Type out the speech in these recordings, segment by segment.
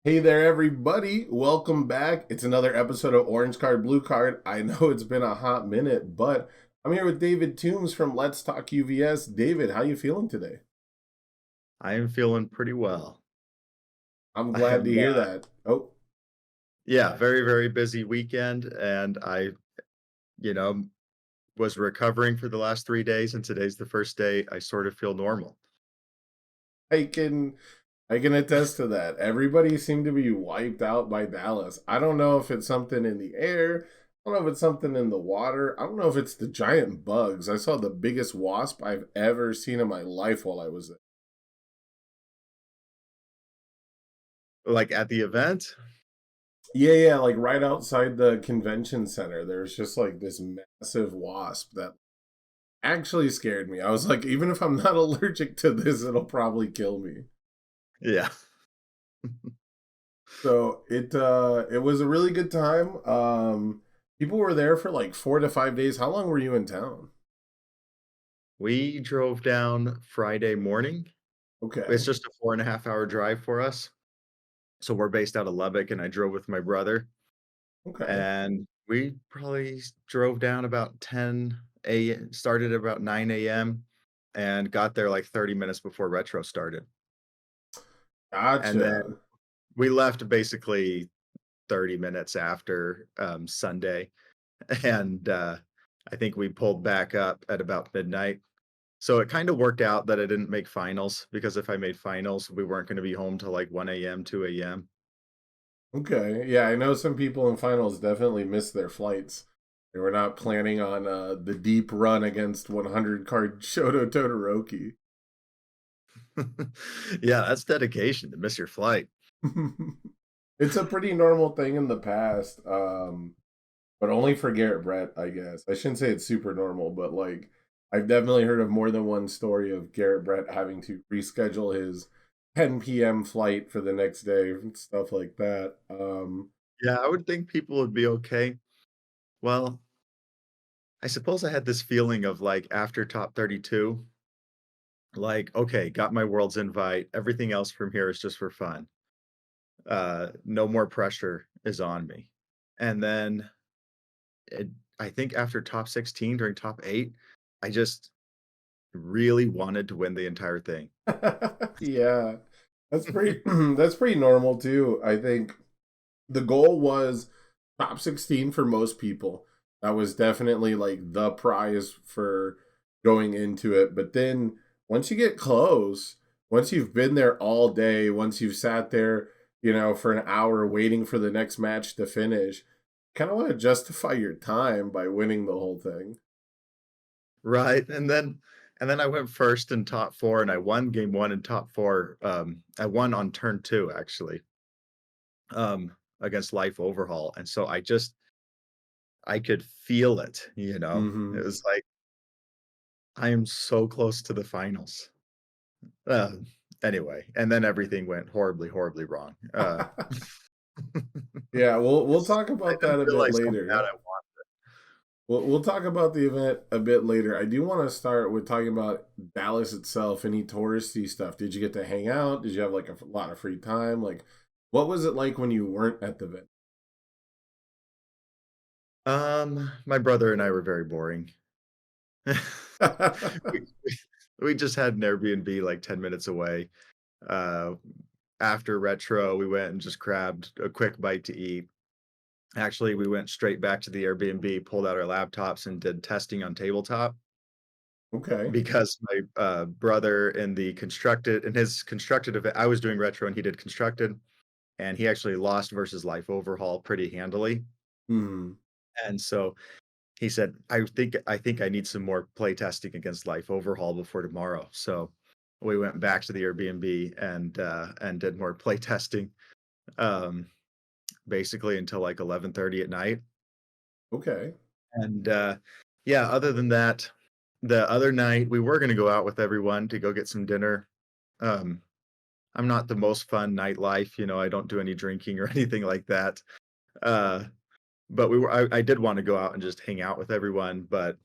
Hey there, everybody. Welcome back. It's another episode of Orange Card, Blue Card. I know it's been a hot minute, but I'm here with David Toombs from Let's Talk UVS. David, how you feeling today? I am feeling pretty well. I'm I glad to am, hear that. Oh, yeah, very, very busy weekend, and you know, was recovering for the last 3 days, and today's the first day I sort of feel normal. I can I can attest to that. Everybody seemed to be wiped out by Dallas. I don't know if it's something in the air. I don't know if it's something in the water. I don't know if it's the giant bugs. I saw the biggest wasp I've ever seen in my life while I was there. Like, at the event? Yeah, like right outside the convention center, there's just like this massive wasp that actually scared me. I was like, even if I'm not allergic to this, it'll probably kill me. Yeah. So it was a really good time. People were there for like 4 to 5 days. How long were you in town? We drove down Friday morning. It's Okay. just a 4.5-hour drive for us. So we're based out of Lubbock, and I drove with my brother, Okay. and we probably drove down about 10 AM, started about 9 AM, and got there, like, 30 minutes before retro started. And then Gotcha. we left basically 30 minutes after, Sunday, and, I think we pulled back up at about midnight. So it kinda worked out that I didn't make finals, because if I made finals, we weren't gonna be home till, like, 1 AM, 2 AM. Okay. Yeah, I know some people in finals definitely missed their flights. They were not planning on the deep run against 100 card Shoto Todoroki. Yeah, that's dedication to miss your flight. It's a pretty normal thing in the past, but only for Garrett Brett, I guess. I shouldn't say it's super normal, but like I've definitely heard of more than one story of Garrett Brett having to reschedule his 10 p.m. flight for the next day and stuff like that. Yeah, I would think people would be okay. Well, I suppose I had this feeling of, like, after top 32, like, "Okay, got my world's invite, everything else from here is just for fun. No more pressure is on me." And then it I think after top 16 during top 8, I just really wanted to win the entire thing. Yeah, that's pretty. That's pretty normal too. I think the goal was top 16 for most people. That was definitely like the prize for going into it. But then once you get close, once you've been there all day, once you've sat there, for an hour waiting for the next match to finish, kind of want to justify your time by winning the whole thing. Right, and then I went first in top 4, and I won game 1 in top 4, I won on turn 2, actually, against Life Overhaul, and so I could feel it, you know? It Hmm. was like, I am so close to the finals. Um, anyway, and then everything went horribly, horribly wrong. Yeah, we'll talk I about didn't that a bit realize how bad later. I want. We'll talk about the event a bit later. I do want to start with talking about Dallas itself. Any touristy stuff? Did you get to hang out? Did you have like a lot of free time? Like, what was it like when you weren't at the event? My brother and I were very boring. We we just had an Airbnb, like, 10 minutes away. Uh, After retro, we went and just grabbed a quick bite to eat. Actually, we went straight back to the Airbnb, pulled out our laptops, and did testing on tabletop Okay. because my, brother in his constructed event, I was doing retro and he did constructed, and he actually lost versus Life Overhaul pretty handily, Hmm. and so he said, "I think I need some more play testing against Life Overhaul before tomorrow." So we went back to the Airbnb and did more play testing, um, basically until like 11:30 at night. Okay. And yeah, other than that, the other night we were gonna go out with everyone to go get some dinner. Um, I'm not the most fun nightlife, I don't do any drinking or anything like that. Uh, but I did want to go out and just hang out with everyone, but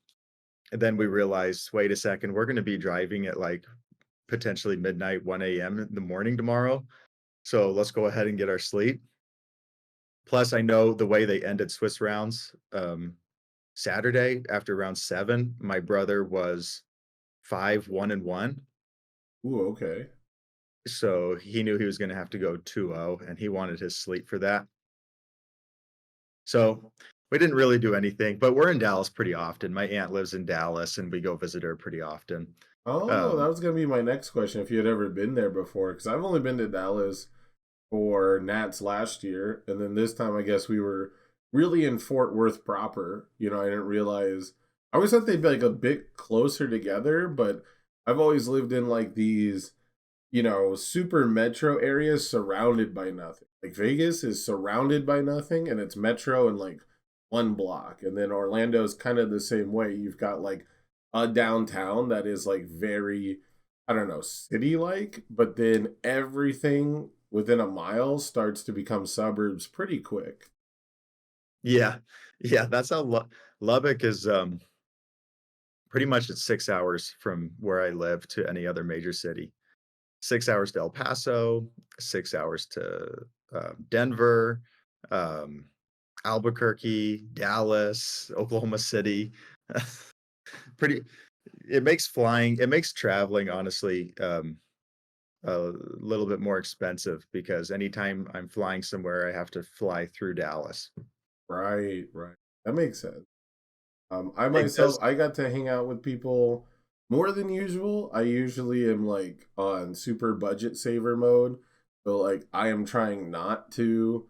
then we realized, wait a second, we're gonna be driving at like potentially midnight, 1 AM in the morning tomorrow. So let's go ahead and get our sleep. Plus, I know the way they ended Swiss rounds. Saturday after round 7, my brother was 5-1-1, Ooh, okay. so he knew he was gonna have to go 2-0, and he wanted his sleep for that. So, we didn't really do anything, but we're in Dallas pretty often. My aunt lives in Dallas, and we go visit her pretty often. Oh, that Um was gonna be my next question if you had ever been there before, because I've only been to Dallas for Nats last year, and then this time I guess we were really in Fort Worth proper. I didn't realize I always thought they'd be like a bit closer together, but I've always lived in like these, super metro areas surrounded by nothing. Like Vegas is surrounded by nothing and it's metro and like one block. And then Orlando's kind of the same way. You've got like a downtown that is like very, I don't know, city like, but then everything within a mile starts to become suburbs pretty quick. Yeah. Yeah, that's how Lubbock is, pretty much it's 6 hours from where I live to any other major city. 6 hours to El Paso, 6 hours to, Denver, um, Albuquerque, Dallas, Oklahoma City. Pretty it makes traveling, honestly, a little bit more expensive because anytime I'm flying somewhere, I have to fly through Dallas. Right, right. That makes sense. I It myself, does. I got to hang out with people more than usual. I usually am like on super budget saver mode. So like I am trying not to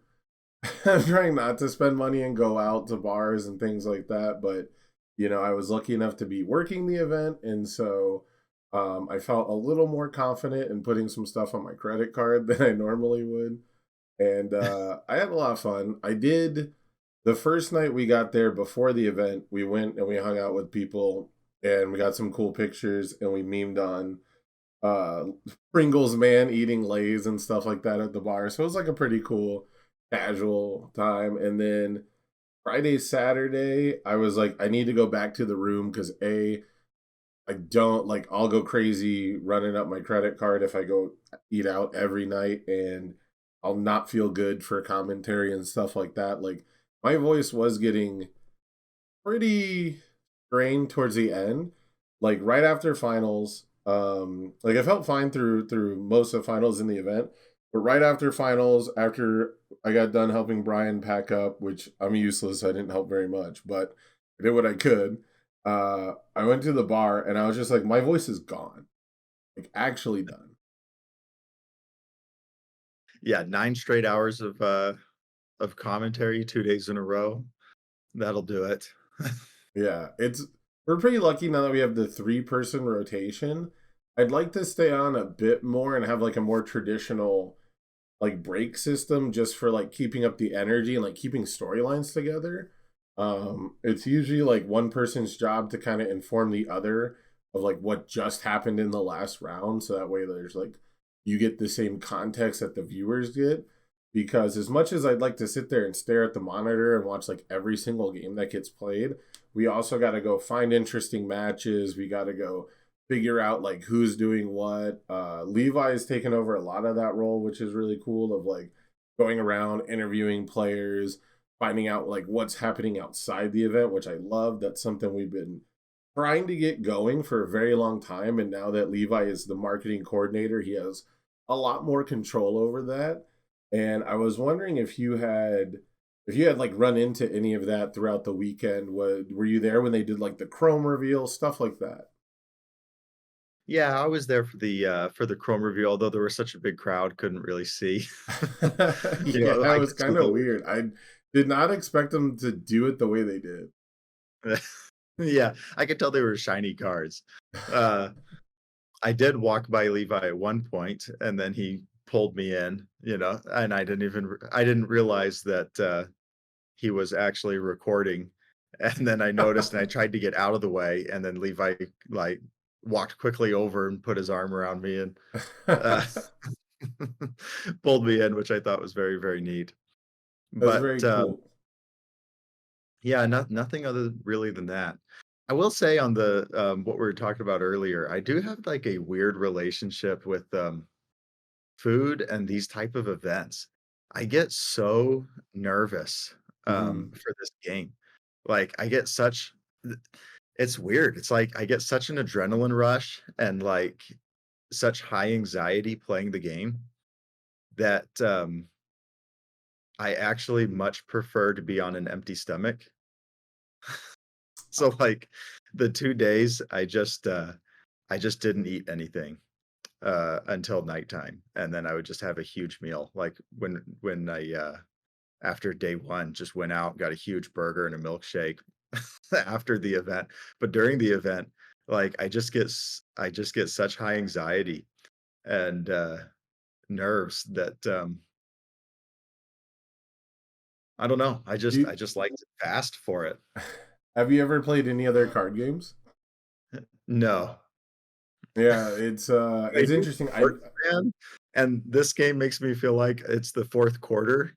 I'm trying not to spend money and go out to bars and things like that. But I was lucky enough to be working the event, and so I felt a little more confident in putting some stuff on my credit card than I normally would. And I had a lot of fun. I did the first night we got there before the event, we went and we hung out with people and we got some cool pictures and we memed on uh Pringles man eating Lays and stuff like that at the bar. So it was like a pretty cool casual time. And then Friday, Saturday, I was like, I need to go back to the room because I don't like I'll go crazy running up my credit card if I go eat out every night and I'll not feel good for commentary and stuff like that. Like my voice was getting pretty strained towards the end. Like right after finals, like I felt fine through most of finals in the event, but right after finals, after I got done helping Brian pack up, which I'm useless, I didn't help very much, but I did what I could. I went to the bar and I was just like, my voice is gone, like actually done. Yeah, 9 straight hours of commentary 2 days in a row. That'll do it. Yeah, we're pretty lucky now that we have the 3-person rotation. I'd like to stay on a bit more and have like a more traditional like break system just for like keeping up the energy and like keeping storylines together. It's usually like one person's job to kind of inform the other of like what just happened in the last round, so that way there's like you get the same context that the viewers get. Because as much as I'd like to sit there and stare at the monitor and watch like every single game that gets played, we also got to go find interesting matches. We got to go figure out like who's doing what. Levi's taken over a lot of that role, which is really cool. Of like going around interviewing players, finding out like what's happening outside the event, which I love. That's something we've been trying to get going for a very long time, and now that Levi is the marketing coordinator, he has a lot more control over that. And I was wondering if you had like run into any of that throughout the weekend. Were you there when they did like the Chrome reveal, stuff like that? Yeah, I was there for the Chrome reveal, although there was such a big crowd, couldn't really see. You Yeah, know, it I was could see kind of weird. I did not expect them to do it the way they did. yeah, I could tell they were shiny cards. Uh, I did walk by Levi at one point, and then he pulled me in, and I didn't realize that, he was actually recording, and then I noticed and I tried to get out of the way, and then Levi, like, walked quickly over and put his arm around me and, uh, That's pulled me in, which I thought was very, very neat. But, very cool. yeah, nothing other really than that. I will say on the, what we were talking about earlier, I do have, like, a weird relationship with, food and these type of events, I get so nervous, Hmm. for this game. Like, I get such th it's weird. It's like I get such an adrenaline rush and, like, such high anxiety playing the game that, I actually much prefer to be on an empty stomach. So, like, the 2 days, I just didn't eat anything, until nighttime, and then I would just have a huge meal, like, when I, after day 1, just went out, got a huge burger and a milkshake after the event, but during the event, like, I just get such high anxiety and, nerves that, I don't know, Do I just like to fast for it. Have you ever played any other card games? No. Yeah, I'm a it's huge interesting. I sports fan, and this game makes me feel like it's the 4th quarter,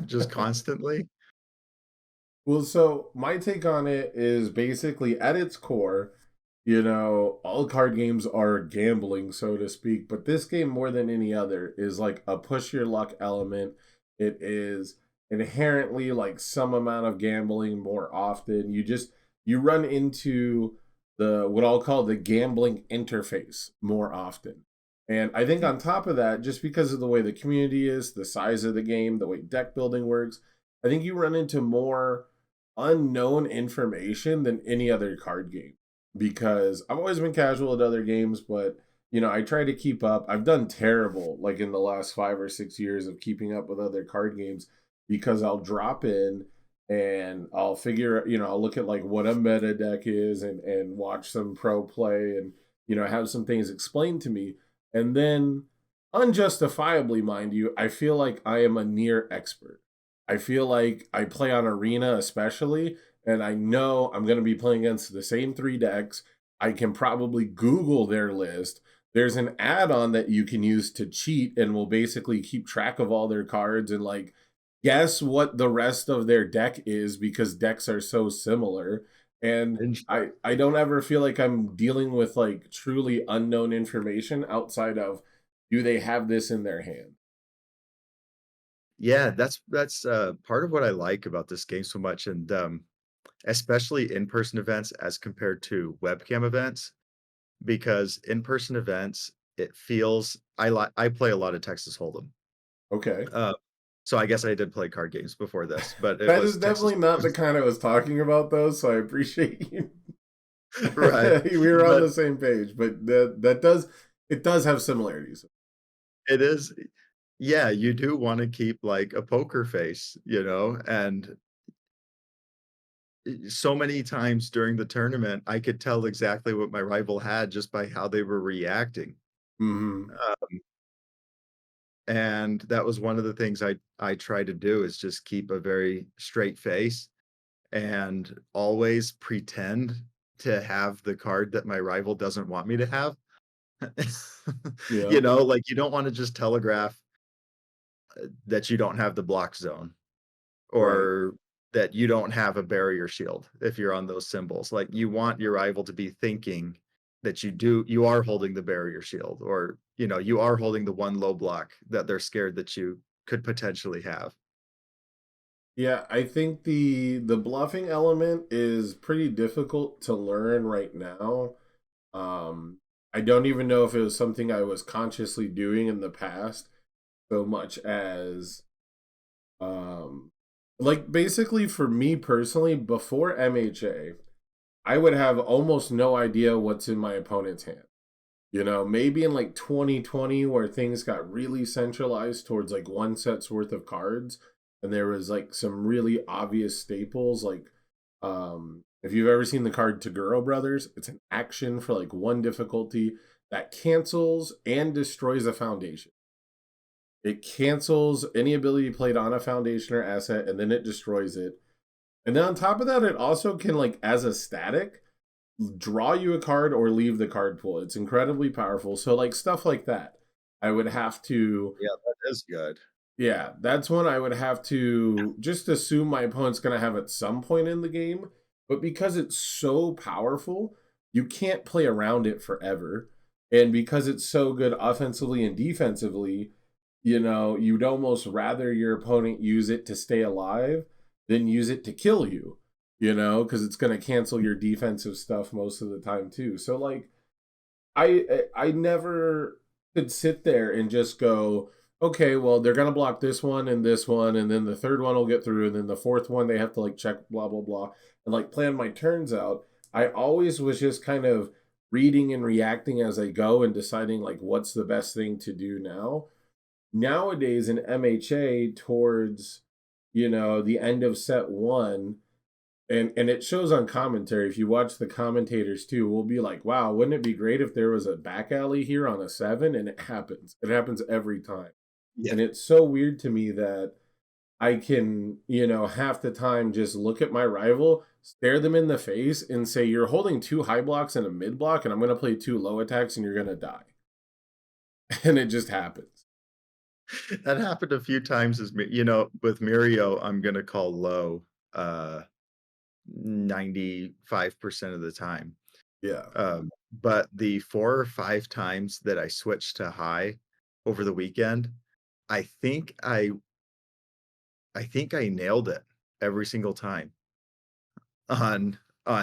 just constantly. Well, so my take on it is basically at its core, all card games are gambling, so to speak, but this game more than any other is like a push your luck element. It is inherently like some amount of gambling more often. You run into the what I'll call the gambling interface more often. And I think on top of that, just because of the way the community is, the size of the game, the way deck building works, I think you run into more unknown information than any other card game because I've always been casual at other games, but I try to keep up. I've done terrible like in the last 5 or 6 years of keeping up with other card games because I'll drop in and I'll I'll look at like what a meta deck is and watch some pro play and have some things explained to me. And then unjustifiably, mind you, I feel like I am a near expert. I feel like I play on Arena especially, and I know I'm going to be playing against the same three decks. I can probably Google their list. There's an add-on that you can use to cheat and will basically keep track of all their cards and like guess what the rest of their deck is because decks are so similar. And I Interesting. don't ever feel like I'm dealing with like truly unknown information outside of do they have this in their hand? Yeah, that's part of what I like about this game so much, and, especially in-person events as compared to webcam events, because in-person events, it feels I play a lot of Texas Hold'em. Okay. Uh, so I guess I did play card games before this, but it That was is Texas definitely not the kind I was talking about, though. So I appreciate you. right, We were on but the same page, but that does have similarities. it is yeah, you do wanna keep, like, a poker face, and so many times during the tournament, I could tell exactly what my rival had just by how they were reacting. Hmm. Uh, and that was one of the things I try to do is just keep a very straight face and always pretend to have the card that my rival doesn't want me to have. Yeah. Like, you don't wanna just telegraph, that you don't have the block zone. Right. Or that you don't have a barrier shield if you're on those symbols. Like, you want your rival to be thinking that you are holding the barrier shield or, you are holding the one low block that they're scared that you could potentially have. Yeah, I think the bluffing element is pretty difficult to learn right now. Um, I don't even know if it was something I was consciously doing in the past, so much as um, like basically for me personally, before MHA, I would have almost no idea what's in my opponent's hand. Maybe in like 2020 where things got really centralized towards like one set's worth of cards and there was like some really obvious staples like if you've ever seen the card Taguro Brothers, it's an action for like one difficulty that cancels and destroys a foundation. It cancels any ability played on a foundation or asset and then it destroys it. And then on top of that, it also can like as a static draw you a card or leave the card pool. It's incredibly powerful. So like stuff like that, I would have to Yeah, that is good. yeah, that's one I would have to just assume my opponent's going to have at some point in the game, but because it's so powerful, you can't play around it forever. And because it's so good offensively and defensively, you'd almost rather your opponent use it to stay alive than use it to kill you, because it's going to cancel your defensive stuff most of the time too. So like I never could sit there and just go, okay, well, they're gonna block this one, and then the third one will get through, and then the fourth one they have to like check blah blah blah, and like plan my turns out. I always was just kind of reading and reacting as I go and deciding like what's the best thing to do now. Nowadays in MHA towards the end of set one, and it shows on commentary. If you watch the commentators too, we'll be like, wow, wouldn't it be great if there was a back alley here on a 7? And it happens every time. Yeah. And it's so weird to me that I can, half the time just look at my rival, stare them in the face, and say, you're holding 2 high blocks and a mid block, and I'm going to play 2 low attacks and you're going to die. And it just happens. That happened a few times as me with Mirio, I'm gonna call low, uh, 95% of the time. Yeah. But the 4 or 5 times that I switched to high over the weekend, I think I I think I nailed it every single time on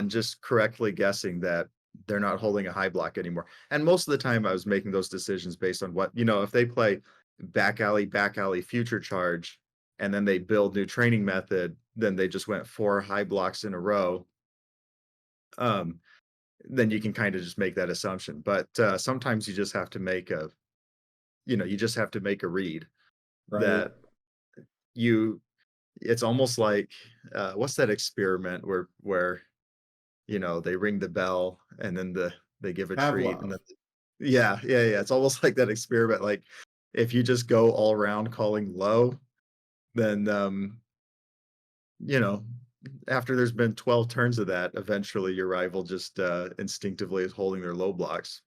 just correctly guessing that they're not holding a high block anymore. And most of the time I was making those decisions based on what if they play back alley, future charge, and then they build new training method, then they just went 4 high blocks in a row, um, then you can kinda just make that assumption. But, sometimes you just have to make a you just have to make a read Right. that you it's almost like, what's that experiment where they ring the bell and then they give a treat and Pavlov. then yeah, yeah, yeah, it's almost like that experiment, like, if you just go all around calling low, then, you know, after there's been 12 turns of that, eventually your rival just, instinctively is holding their low blocks.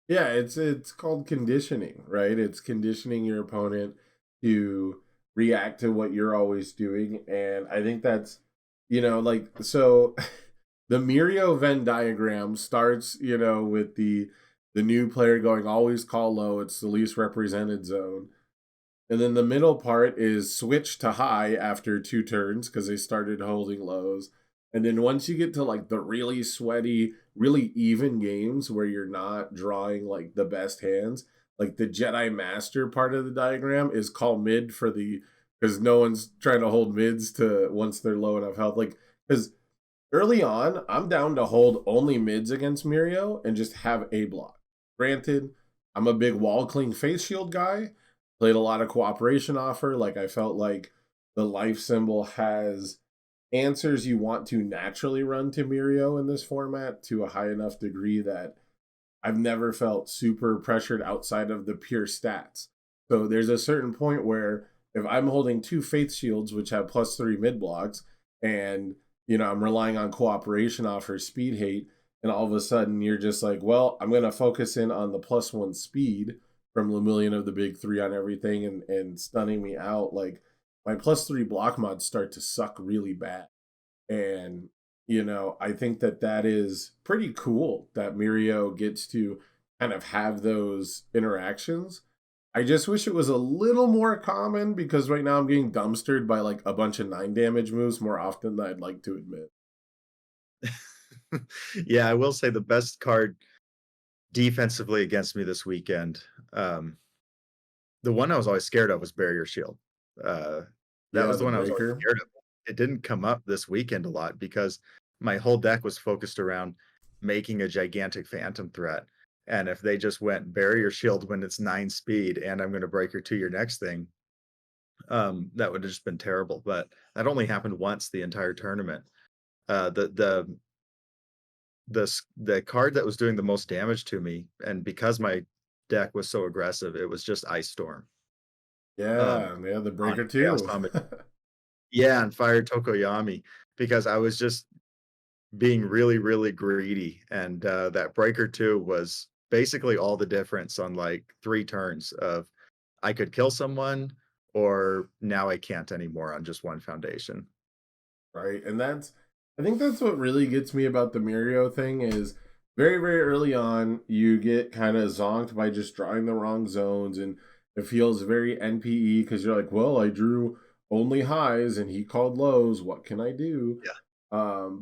Yeah, it's called conditioning, right? It's conditioning your opponent to react to what you're always doing, and I think that's like so the Mirio Venn diagram starts, with the new player going always call low, it's the least represented zone. And then the middle part is switch to high after 2 turns because they started holding lows. And then once you get to like the really sweaty, really even games where you're not drawing like the best hands, like the Jedi Master part of the diagram is call mid for the because no one's trying to hold mids to once they're low enough health. Like because early on, I'm down to hold only mids against Mirio and just have a block. Granted, I'm a big wall cling face shield guy. Played a lot of cooperation offer. Like I felt like the life symbol has answers you want to naturally run to Mirio in this format to a high enough degree that I've never felt super pressured outside of the pure stats. So there's a certain point where if I'm holding 2 faith shields, which have +3 mid blocks, and I'm relying on cooperation off her speed hate, and all of a sudden you're just like, well, I'm gonna focus in on the +1 speed from Lemillion of the big three on everything and stunning me out. Like my +3 block mods start to suck really bad. And, I think that that is pretty cool that Mirio gets to kind of have those interactions. I just wish it was a little more common because right now I'm getting dumpstered by like a bunch of 9 damage moves more often than I'd like to admit. Yeah, I will say the best card defensively against me this weekend, um, the one I was always scared of was Barrier Shield. Uh, that Yeah, was the the one I was always breaker. scared of. It didn't come up this weekend a lot because my whole deck was focused around making a gigantic phantom threat, and if they just went Barrier Shield when it's 9 speed and I'm gonna breaker to your next thing, that would have just been terrible, but that only happened once the entire tournament. The card that was doing the most damage to me, and because my deck was so aggressive, it was just Ice Storm, um, Yeah, the on breaker Chaos too. Summon. Yeah, and Fire Tokoyami, because I was just being really, really greedy, and, that Breaker 2 was basically all the difference on, like, 3 turns of I could kill someone, or now I can't anymore on just 1 foundation. Right. And I think that's what really gets me about the Mirio thing is very, very early on, you get kind of zonked by just drawing the wrong zones, and it feels very NPE because you're like, well, I drew only highs and he called lows. What can I do? Yeah.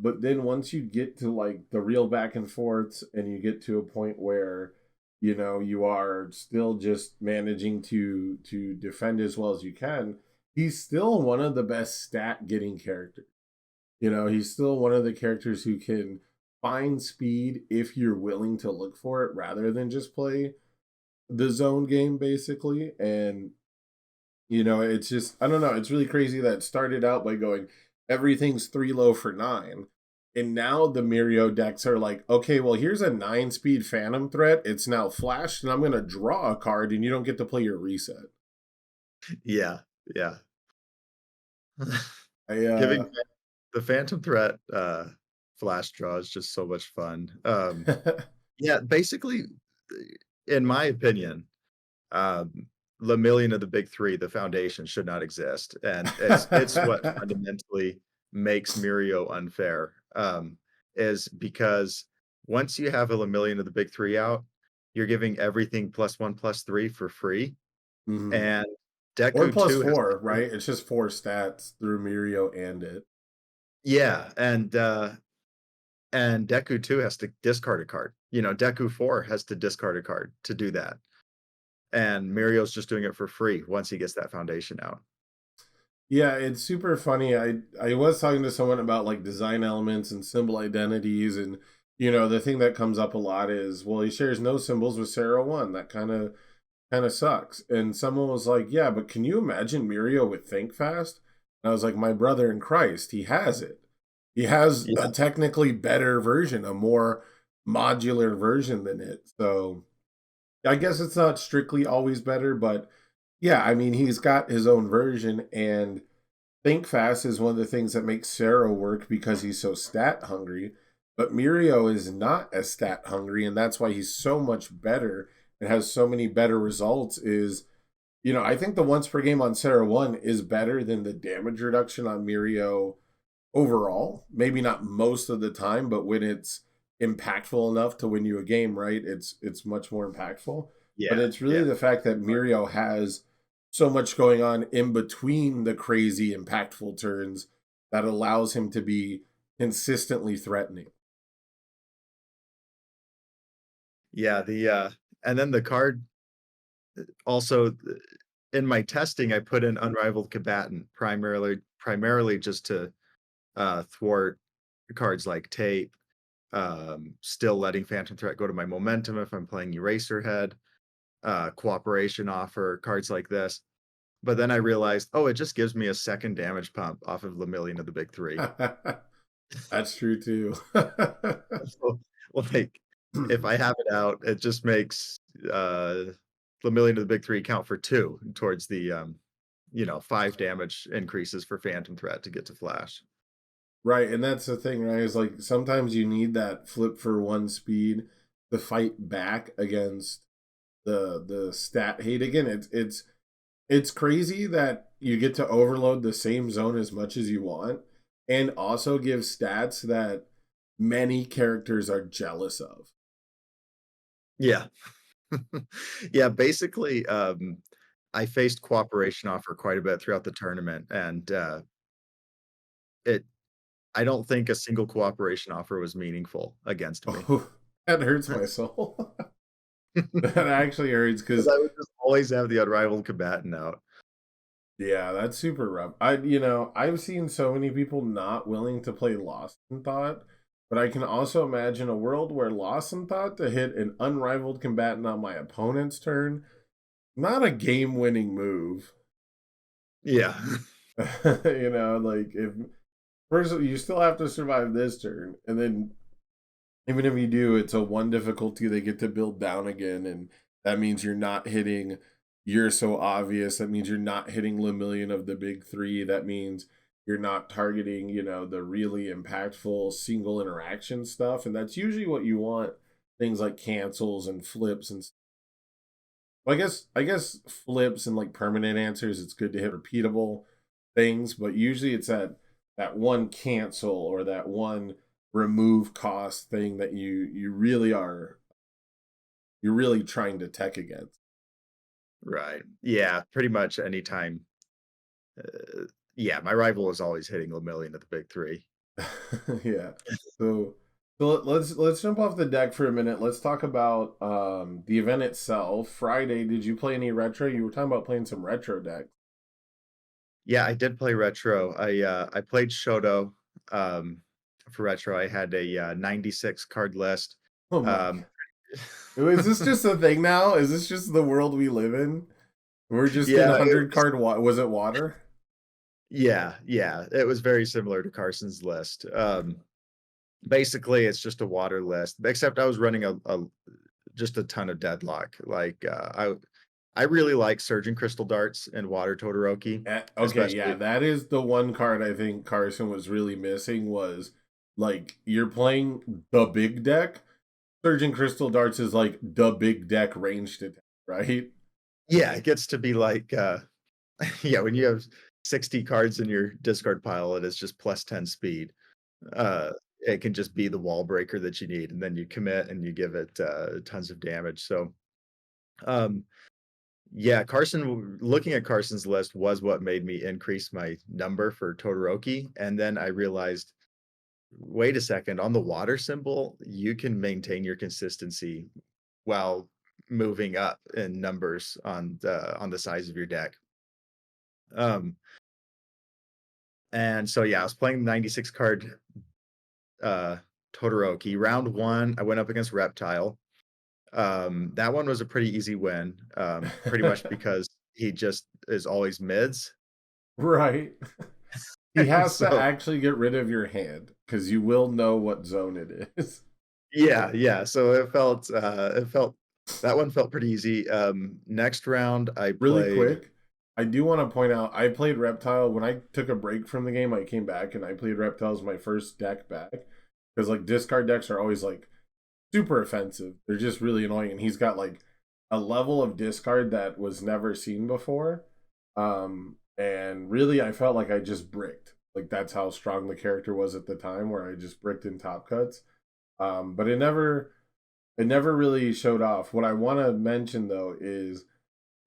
But then once you get to like the real back and forths, and you get to a point where you are still just managing to defend as well as you can, he's still one of the best stat getting characters. He's still one of the characters who can find speed if you're willing to look for it rather than just play the zone game, basically. And, it's just, I don't know, it's really crazy that it started out by going, everything's 3 low for 9. And now the Mirio decks are like, okay, well, here's a 9 speed Phantom Threat. It's now flashed, and I'm going to draw a card, and you don't get to play your reset. Yeah, yeah. I, Giving the Phantom Threat, flash draw is just so much fun. Yeah, basically, in my opinion, um, the million of the big 3, the foundation should not exist, and it's what fundamentally makes Mirio unfair, is because once you have a Lemillion of the big 3 out, you're giving everything +1/+3 for free, Mhm. and Or Deku plus 2 has to 4, right? It's just 4 stats through Mirio and it. yeah, and Deku 2 has to discard a card. Deku 4 has to discard a card to do that, and Mirio's just doing it for free once he gets that foundation out. Yeah, it's super funny. I was talking to someone about like design elements and symbol identities, and the thing that comes up a lot is, well, he shares no symbols with Sarah 1. That kind of sucks. And someone was like, yeah, but can you imagine Mirio with Think Fast? And I was like, my brother in Christ, he has it. He has a Yeah. technically better version, a more modular version than it. So I guess it's not strictly always better, but yeah, I mean, he's got his own version, and Think Fast is one of the things that makes Sarah work because he's so stat hungry. But Mirio is not as stat hungry, and that's why he's so much better and has so many better results. I think the once per game on Sarah 1 is better than the damage reduction on Mirio overall. Maybe not most of the time, but when it's impactful enough to win you a game, right? It's much more impactful. But Yeah, it's really yeah. the fact that Mirio has so much going on in between the crazy impactful turns that allows him to be consistently threatening. Yeah, and then the card also in my testing, I put in Unrivaled Combatant primarily just to, thwart cards like Tape, still letting Phantom Threat go to my momentum if I'm playing Eraserhead, Cooperation Offer, cards like this. But then I realized, oh, it just gives me a second damage pump off of Lemillion of the big 3. That's true too. So, like, if I have it out, it just makes, Lemillion of the big 3 count for 2 towards the, 5 damage increases for Phantom Threat to get to Flash. Right, and that's the thing, right? Is like sometimes you need that flip for 1 speed to fight back against the stat hate again. It's crazy that you get to overload the same zone as much as you want and also give stats that many characters are jealous of. Yeah. Yeah, basically, I faced Cooperation Offer quite a bit throughout the tournament, and, it I don't think a single Cooperation Offer was meaningful against me. Oh, that hurts my soul. That 'Cause actually hurts because I would just always have the Unrivaled Combatant out. yeah, that's super rough. I've seen so many people not willing to play Lost in Thought, but I can also imagine a world where Lost in Thought to hit an unrivaled combatant on my opponent's turn, not a game-winning move. Yeah. Like if first you still have to survive this turn, and then even if you do, it's a 1 difficulty they get to build down again, and that means you're not hitting You're So Obvious. That means you're not hitting Lemillion of the big 3. That means you're not targeting, the really impactful single interaction stuff. And that's usually what you want. Things like cancels and flips and well, I guess flips and like permanent answers, it's good to hit repeatable things, but usually it's that one cancel or that one remove cost thing that you really are you're really trying to tech against. Right. Yeah, pretty much anytime. Yeah, my rival is always hitting a million at the big three. Yeah. So let's jump off the deck for a minute. Let's talk about the event itself. Friday, did you play any retro? You were talking about playing some retro decks. Yeah, I did play retro. I played Shoto for retro. I had a 96 card list. Oh my Um, god. Is this just a thing now? Is this just the world we live in? We're just in yeah, it 100 was, card was it water? yeah, it was very similar to Carson's list. Basically, it's just a water list, except I was running a just a ton of deadlock. Like I really like Surging Crystal Darts and Water Todoroki, Okay, yeah, especially. that is the one card I think Carson was really missing was like you're playing the big deck. Surging Crystal Darts is like the big deck ranged attack, right? Yeah, it gets to be like yeah, when you have 60 cards in your discard pile and it's just plus 10 speed, uh, it can just be the wall breaker that you need, and then you commit and you give it tons of damage. So, um, yeah, looking at Carson's list was what made me increase my number for Todoroki. And then I realized, wait a second, on the water symbol, you can maintain your consistency while moving up in numbers on the size of your deck. Um, And so, yeah, I was playing 96 card uh, Todoroki. Round one, I went up against Reptile. That one was a pretty easy win, pretty much because he just is always mids. Right. He And has to so, actually get rid of your hand because you will know what zone it is. yeah. So it felt that one felt pretty easy. Next round, I Really played. quick, I do want to point out I played Reptile when I took a break from the game. I came back and I played Reptile as my first deck back because like discard decks are always like super offensive. They're just really annoying, and he's got like a level of discard that was never seen before. And really, I felt like I just bricked. Like that's how strong the character was at the time, where I just bricked in top cuts. But it never really showed off. What I want to mention though is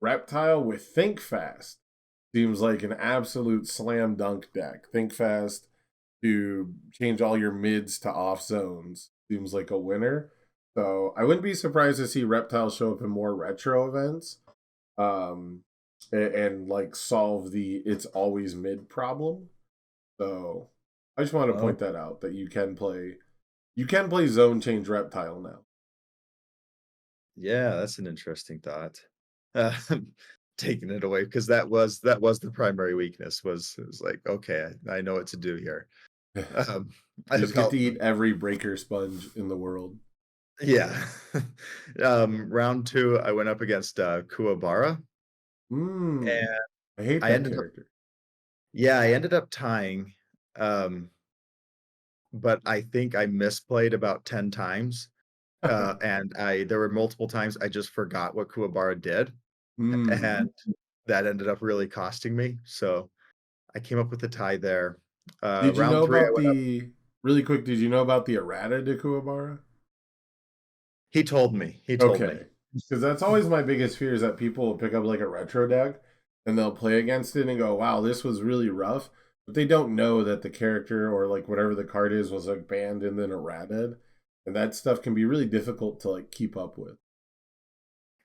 Reptile with Think Fast seems like an absolute slam dunk deck. Think Fast to change all your mids to off zones seems like a winner. So I wouldn't be surprised to see Reptile show up in more retro events, um, and like solve the it's always mid problem. So I just want to Oh, point that out that you can play zone change Reptile now. yeah, that's an interesting thought. Uh, taking it away because that was the primary weakness was like, okay, I know what to do here. Um, I You just get felt to eat every breaker sponge in the world. yeah. Round 2, I went up against, Kuwabara, Mmm. and I hate I that ended up character. yeah, I ended up tying, um, but I think I misplayed about 10 times, and I there were multiple times I just forgot what Kuwabara did, Mm. and that ended up really costing me, so I came up with a tie there. Did you Round know 3, I about went up. the really quick? Did you know about the errata de Kuwabara? He told me. Okay, because that's always my biggest fear is that people will pick up like a retro deck and they'll play against it and go, "Wow, this was really rough," but they don't know that the character or like whatever the card is was like banned and then errated, and that stuff can be really difficult to like keep up with.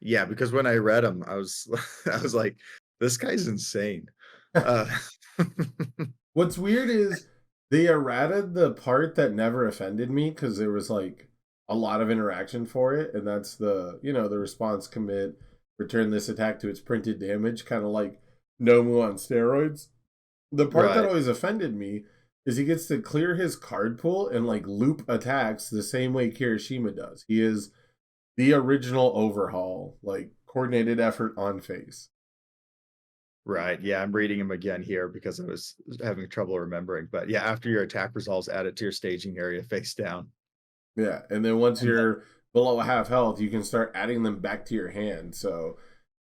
Yeah, because when I read him, I was I was like, "This guy's insane." Uh, What's weird is they errated the part that never offended me because there was like a lot of interaction for it, and that's the response commit, return this attack to its printed damage, kind of like Nomu on steroids. The part that right. always offended me is he gets to clear his card pool and like loop attacks the same way Kirishima does. He is the original overhaul, like coordinated effort on face. Right, yeah, I'm reading him again here because I was having trouble remembering, but yeah, after your attack resolves, add it to your staging area face down. Yeah, and then once And then you're below half health, you can start adding them back to your hand. So,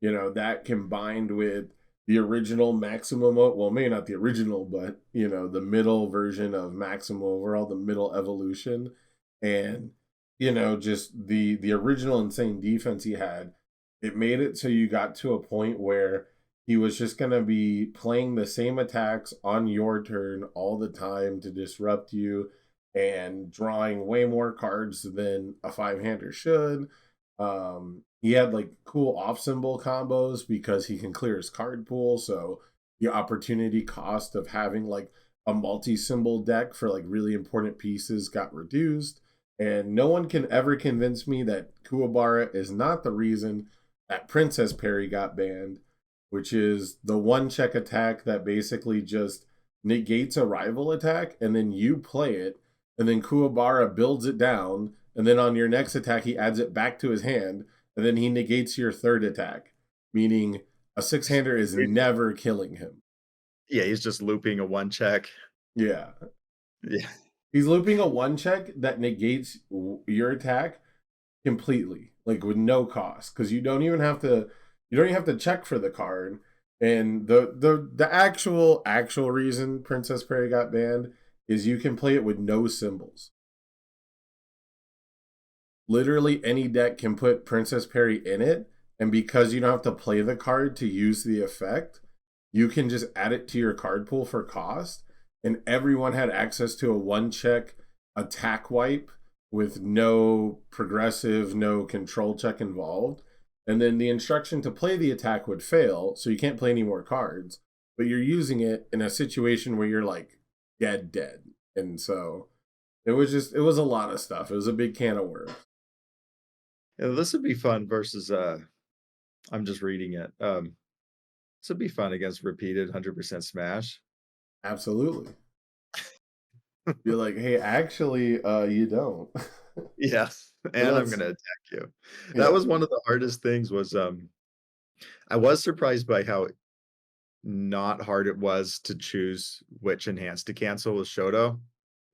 that combined with the original Maximo, well, maybe not the original, but the middle version of Maximo overall, the middle evolution, and just the original insane defense he had. It made it so you got to a point where he was just going to be playing the same attacks on your turn all the time to disrupt you and drawing way more cards than a five-hander should. He had like cool off symbol combos because he can clear his card pool. So the opportunity cost of having like a multi symbol deck for like really important pieces got reduced. And no one can ever convince me that Kuwabara is not the reason that Princess Perry got banned, which is the one check attack that basically just negates a rival attack and then you play it. And then Kuwabara builds it down. And then on your next attack, he adds it back to his hand and then he negates your third attack, meaning a six-hander is never killing him. Yeah, he's just looping a one check. Yeah. Yeah. He's looping a one check that negates your attack completely, like with no cost, because you don't even have to check for the card. And the actual reason Princess Perry got banned is you can play it with no symbols. Literally any deck can put Princess Perry in it, and because you don't have to play the card to use the effect, you can just add it to your card pool for cost, and everyone had access to a one check attack wipe with no progressive, no control check involved. And then the instruction to play the attack would fail, so you can't play any more cards, but you're using it in a situation where you're like dead. And so it was a lot of stuff. It was a big can of worms. Yeah, this would be fun versus I'm just reading it. This would be fun against repeated 100% smash. Absolutely. You're like, hey, actually, you don't. Yes, and I'm gonna attack you. That Yeah. was one of the hardest things was, I was surprised by how not hard it was to choose which enhance to cancel with Shoto,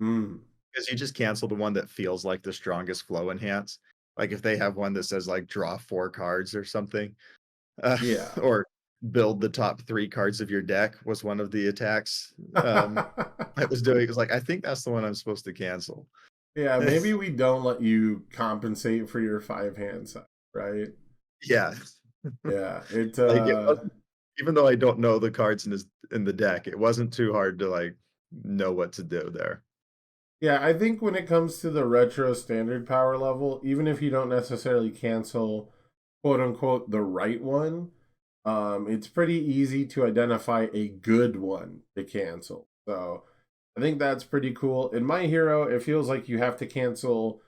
Mm. because you just cancel the one that feels like the strongest flow enhance. Like, if they have one that says, like, "Draw 4 cards," or something, uh, Yeah. or "Build the top 3 cards of your deck," was one of the attacks, I was doing. It was like, "I think that's the one I'm supposed to cancel." Yeah, maybe we don't let you compensate for your five hand side, right? Yeah. Yeah. Like, it wasn't, even though I don't know the cards in the deck, it wasn't too hard to, like, know what to do there. Yeah, I think when it comes to the retro standard power level, even if you don't necessarily cancel quote unquote the right one, it's pretty easy to identify a good one to cancel. So I think that's pretty cool. In My Hero, it feels like you have to cancel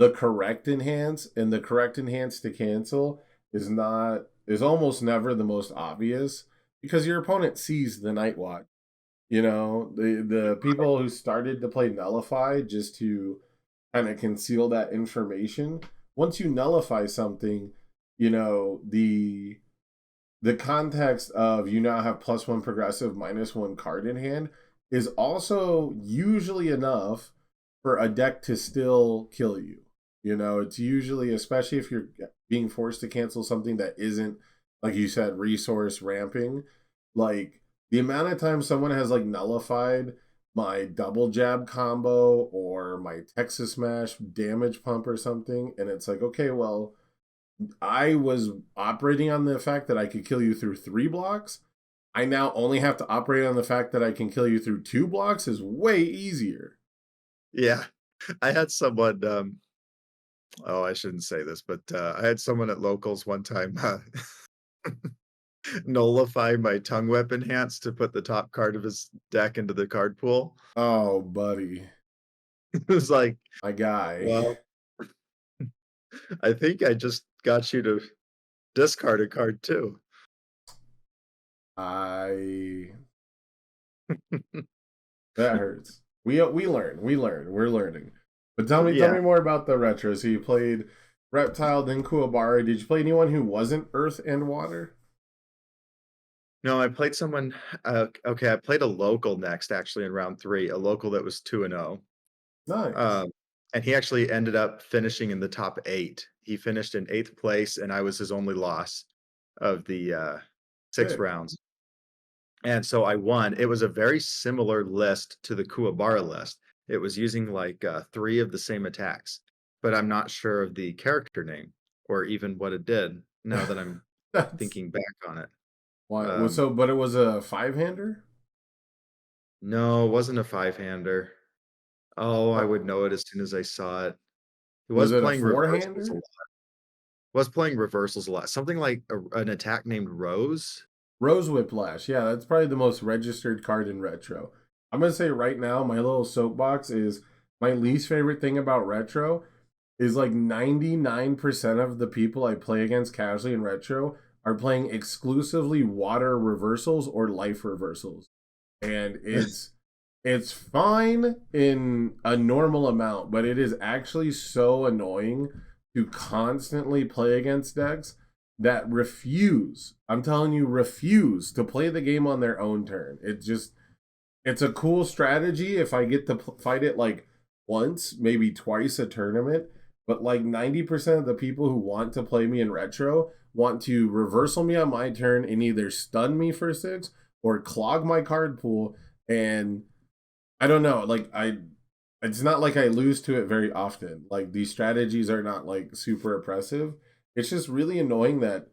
the correct enhance, and the correct enhance to cancel is almost never the most obvious because your opponent sees the Night Watch. The people who started to play Nullify just to kind of conceal that information. Once you nullify something, the context of you now have +1 progressive, -1 card in hand is also usually enough for a deck to still kill you. It's usually, especially if you're being forced to cancel something that isn't, like you said, resource ramping. Like the amount of times someone has like nullified my double jab combo or my Texas Smash damage pump or something, and it's like, okay, well, I was operating on the fact that I could kill you through 3 blocks. I now only have to operate on the fact that I can kill you through 2 blocks is way easier. Yeah. I had someone, oh, I shouldn't say this, but, I had someone at locals one time, nullify my tongue whip enhance to put the top card of his deck into the card pool. Oh, buddy. It was like, My guy. "Well, I think I just got you to discard a card too." I That hurts. We learn. We learn. We're learning. But tell me Yeah. more about the retro. So you played Reptile, then Kuwabara. Did you play anyone who wasn't Earth and Water? No, I played someone, okay, I played a local next actually in round 3, a local that was 2-0. Nice. Um, and he actually ended up finishing in the top 8. He finished in 8th place, and I was his only loss of the, 6 Sick. rounds. and so I won. It was a very similar list to the Kuwabara list. It was using, like, 3 of the same attacks, but I'm not sure of the character name or even what it did now that I'm That's thinking back on it. why. Well, Um, so, but it was a five-hander. no, it wasn't a five-hander. Oh, I Oh, would know it as soon as I saw it. It was was it a playing reversals a four-hander? lot. Was playing reversals a lot. Something like an attack named Rose? Rose Whiplash. Yeah, that's probably the most registered card in retro. I'm gonna say right now, my little soapbox is my least favorite thing about retro is like 99% of the people I play against casually in retro are playing exclusively water reversals or life reversals. And it's fine in a normal amount, but it is actually so annoying to constantly play against decks that refuse, I'm telling you, refuse to play the game on their own turn. It's a cool strategy if I get to fight it like once, maybe twice a tournament. But like 90% of the people who want to play me in retro want to reversal me on my turn and either stun me for six or clog my card pool. And I don't know, it's not like I lose to it very often. Like these strategies are not like super oppressive. It's just really annoying that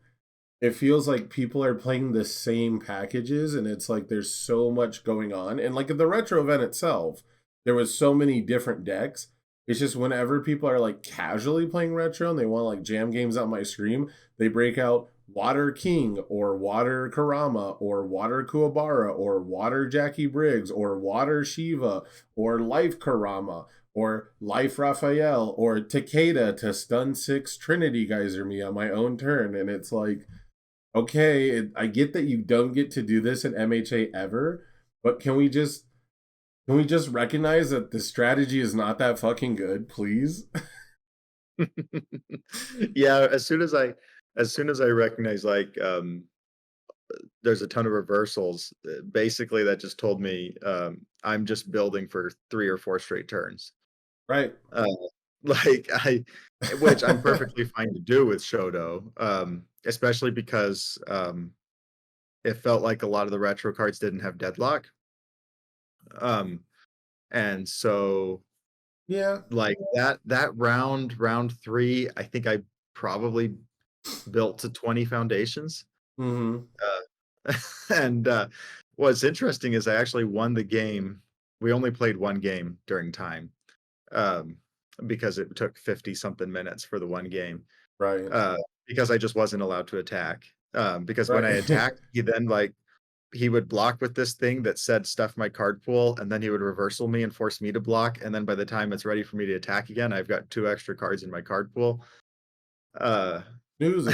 it feels like people are playing the same packages and it's like there's so much going on. And like at the retro event itself, there was so many different decks. It's just whenever people are like casually playing retro and they want to like jam games on my stream, they break out Water King or Water Karama or Water Kuwabara or Water Jackie Briggs or Water Shiva or Life Karama or Life Raphael or Takeda to stun six Trinity Geyser me on my own turn. And it's like, okay, I get that you don't get to do this in MHA ever, but can we just recognize that the strategy is not that fucking good, please? Yeah, as soon as I recognize, like, there's a ton of reversals, basically that just told me, I'm just building for 3 or 4 straight turns. Right. Uh, like, I which I'm perfectly fine to do with Shoto, especially because, it felt like a lot of the retro cards didn't have deadlock. Um, and so, Yeah. like, that round 3, I think I probably built to 20 foundations. Mm-hmm. And, what's interesting is I actually won the game. We only played 1 game during time, um, because it took 50 something minutes for the 1 game, Right. uh, because I just wasn't allowed to attack. Because when I Right. attacked, he then, like he would block with this thing that said stuff my card pool, and then he would reversal me and force me to block, and then by the time it's ready for me to attack again, I've got 2 extra cards in my card pool. Uh, Snoozer.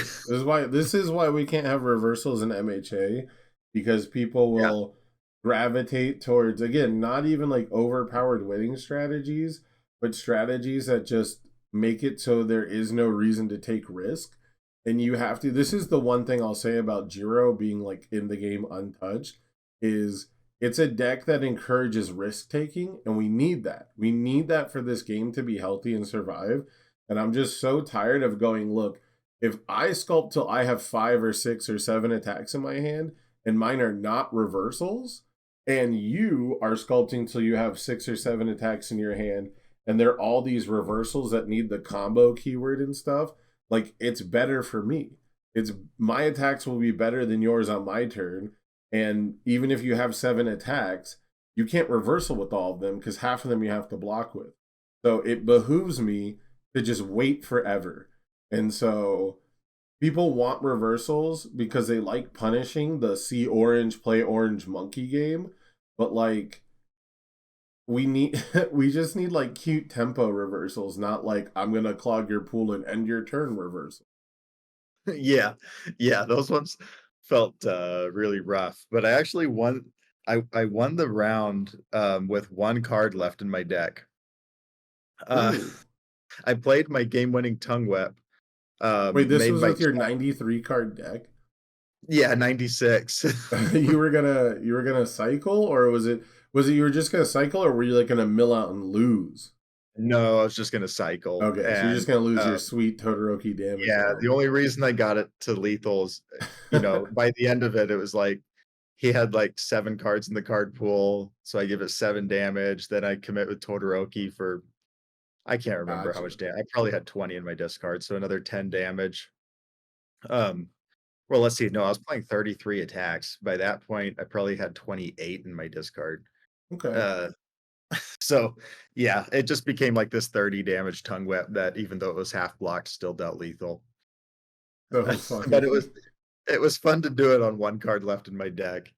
This is why we can't have reversals in MHA because people yeah. will gravitate towards again not even like overpowered winning strategies, but strategies that just make it so there is no reason to take risk. And you have to this is the one thing I'll say about Jiro being like in the game untouched is it's a deck that encourages risk taking and we need that. We need that for this game to be healthy and survive. And I'm just so tired of going, look, if I sculpt till I have 5 or 6 or 7 attacks in my hand and mine are not reversals, and you are sculpting till you have 6 or 7 attacks in your hand and they're all these reversals that need the combo keyword and stuff, like it's better for me. It's my attacks will be better than yours on my turn. And even if you have 7 attacks, you can't reversal with all of them because half of them you have to block with. So it behooves me to just wait forever. And so people want reversals because they like punishing the see orange, play orange monkey game. But like we just need like cute tempo reversals, not like I'm gonna clog your pool and end your turn reversal. Yeah. Yeah, those ones felt, really rough, but I actually won I won the round, with 1 card left in my deck. Uh, Ooh. I played my game-winning Tongue Whip, Wait, this made was by with your Ch 93 card deck? yeah, 96. you were gonna cycle or was it you were just gonna cycle or were you like gonna mill out and lose? No, I was just gonna cycle, Okay, so you're and, just gonna lose your uh sweet Todoroki damage yeah, the bomb. only reason I got it to lethals, by the end of it, it was like he had like 7 cards in the card pool, so I give it 7 damage, then I commit with Todoroki for I can't remember how much Gotcha. damage. I probably had 20 in my discard, so another 10 damage. Um, well, let's see. No, I was playing 33 attacks. By that point, I probably had 28 in my discard. Okay. Uh, so yeah, it just became like this 30 damage tongue whip that even though it was half blocked, still dealt lethal. So But funny. it was fun to do it on 1 card left in my deck.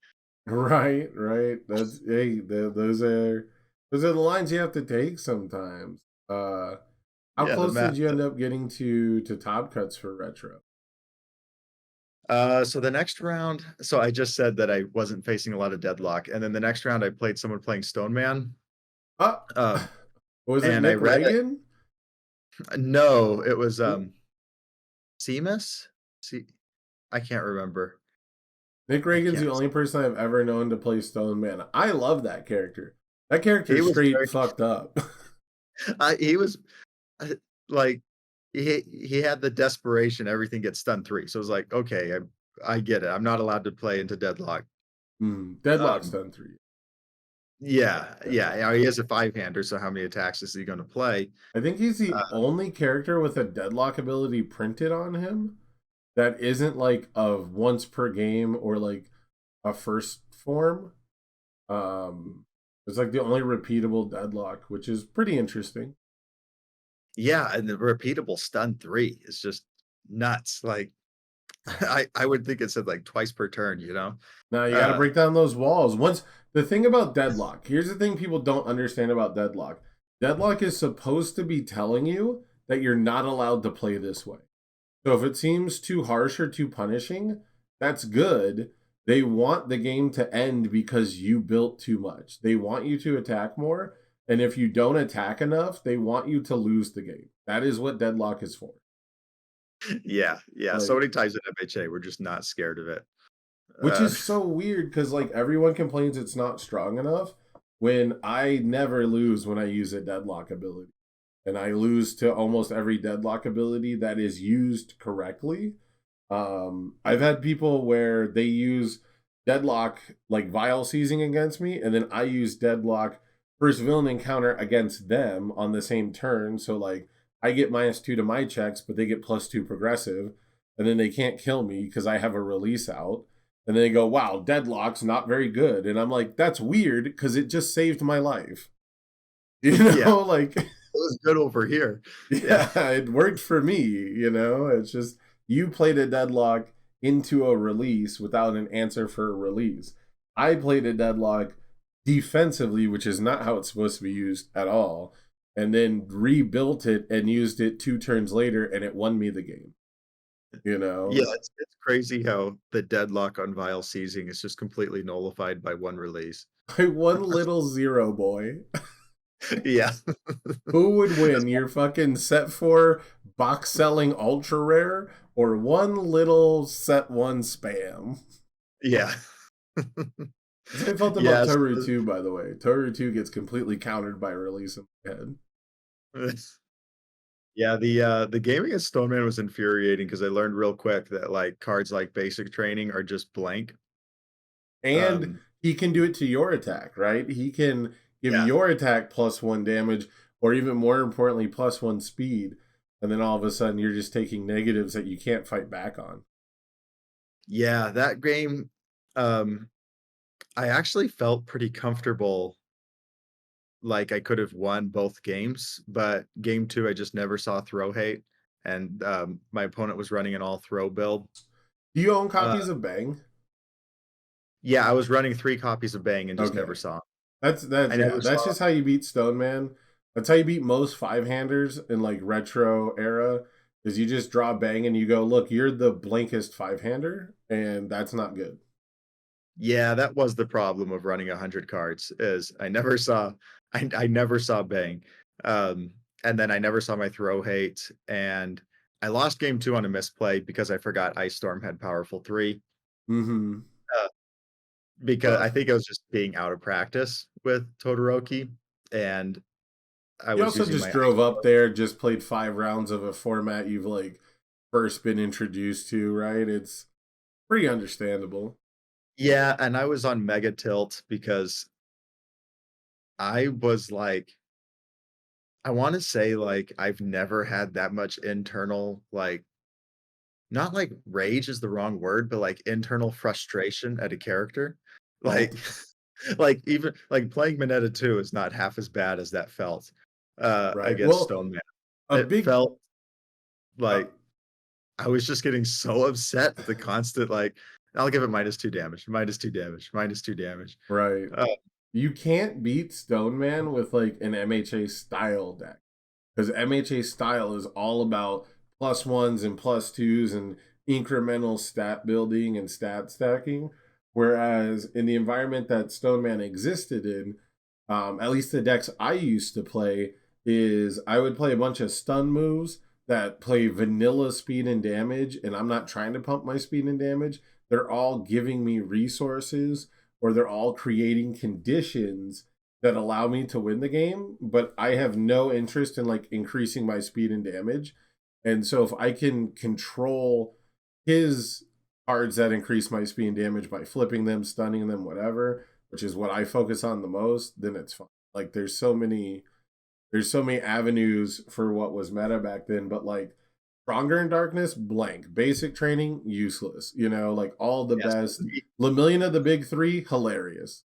Right, right. That's hey, those are the lines you have to take sometimes. How Yeah, the close did map. you end up getting to top cuts for retro? So the next round, so I just said that I wasn't facing a lot of deadlock, and then the next round I played someone playing Stone Man. Uh, Um, was it and I Nick read it. Reagan? No, it was Who- Seamus? I can't remember. Nick I Reagan's the can't. only person I've ever known to play Stone Man. I love that character. That He character's was straight very fucked up. he was uh, like he had the desperation, everything gets stun 3. So it was like, okay, I get it. I'm not allowed to play into deadlock. Deadlock's Um, done 3. yeah, yeah, Deadlock. yeah, he has a 5-hander, so how many attacks is he gonna play? I think he's the Uh, only character with a deadlock ability printed on him that isn't like a once per game or like a first form. Um, it's like the only repeatable deadlock, which is pretty interesting. yeah, and the repeatable stun 3 is just nuts. Like I would think it said like twice per turn, you know? Now you got to Uh, break down those walls. Once the thing about deadlock, here's the thing people don't understand about deadlock. Deadlock is supposed to be telling you that you're not allowed to play this way. So if it seems too harsh or too punishing, that's good. They want the game to end because you built too much. They want you to attack more. And if you don't attack enough, they want you to lose the game. That is what deadlock is for. yeah, yeah. So Like, many times in MHA, we're just not scared of it. which Uh, is so weird because like everyone complains it's not strong enough when I never lose when I use a deadlock ability. And I lose to almost every deadlock ability that is used correctly. I've had people where they use deadlock like vial seizing against me, and then I use deadlock first villain encounter against them on the same turn. So like I get -2 to my checks, but they get +2 progressive, and then they can't kill me because I have a release out. And then they go, "Wow, deadlock's not very good," and I'm like, "That's weird because it just saved my life." You yeah, know, like it was good over here. Yeah. yeah, it worked for me, It's just you played a deadlock into a release without an answer for a release. I played a deadlock defensively, which is not how it's supposed to be used at all, and then rebuilt it and used it 2 turns later and it won me the game, you Yeah, know? it's crazy how the deadlock on vial seizing is just completely nullified by 1 release. Like one little zero boy. Yeah. Who would As win? long Your fucking set 4 box selling ultra rare or one little set 1 spam? yeah. That's how I felt about Yeah, Toru so 2, by the way. Toru 2 gets completely countered by release in my head. yeah, the game against Stoneman was infuriating because I learned real quick that, like, cards like Basic Training are just blank. And Um, he can do it to your attack, right? He can give yeah. your attack +1 damage, or even more importantly, +1 speed. And then all of a sudden, you're just taking negatives that you can't fight back on. Yeah, that game, um, I actually felt pretty comfortable, like, I could have won both games, but game 2, I just never saw throw hate, and, my opponent was running an all throw build. Do you own Uh, copies of Bang? yeah, I was running 3 copies of Bang and just never Okay. saw. That's I yeah, never that's saw. just how you beat Stone Man. That's how you beat most 5-handers in like retro era. Is you just draw Bang and you go, look, you're the blankest 5-hander, and that's not good. Yeah, that was the problem of running 100 cards, is I never saw Bang. And then I never saw my throw hate, and I lost game 2 on a misplay because I forgot Ice Storm had powerful 3, Mm-hmm. uh, because I Rough. think I was just being out of practice with Todoroki, and I You was also using just my drove Ice up Storm. there, just played 5 rounds of a format you've like first been introduced to, right? It's pretty understandable. Yeah, and I was on mega tilt because I was like I wanna say, like, I've never had that much internal, like not like rage is the wrong word, but, like, internal frustration at a character. Oh, Like like, even like, playing Mineta 2 is not half as bad as that felt, right. against Well, Stone Man. a It big felt uh, like I was just getting so upset at the constant, like, "I'll give it -2 damage, -2 damage, -2 damage." right. Uh, You can't beat Stone Man with like an MHA style deck. Because MHA style is all about plus ones and plus twos and incremental stat building and stat stacking. Whereas in the environment that Stone Man existed in, at least the decks I used to play, is I would play a bunch of stun moves that play vanilla speed and damage, and I'm not trying to pump my speed and damage. They're all giving me resources, or they're all creating conditions that allow me to win the game, but I have no interest in like increasing my speed and damage. And so if I can control his cards that increase my speed and damage by flipping them, stunning them, whatever, which is what I focus on the most, then it's fine. Like there's so many avenues for what was meta back then, but like Stronger in Darkness, blank. Basic training, useless. Like all the yeah, so best. many Lemillion of the Big Three, hilarious.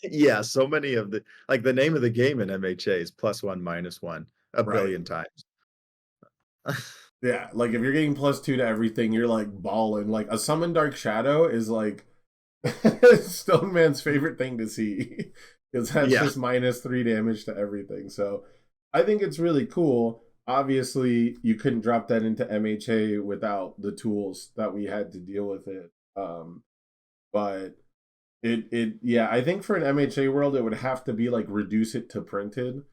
yeah, so many of the like, the name of the game in MHA is +1, -1 a Right. billion times. Yeah, like if you're getting +2 to everything, you're like balling. Like a summon Dark Shadow is like Stone Man's favorite thing to see. Because that's Yeah. just -3 damage to everything. So I think it's really cool. Obviously, you couldn't drop that into MHA without the tools that we had to deal with it. But yeah, I think for an MHA world, it would have to be like reduce it to printed.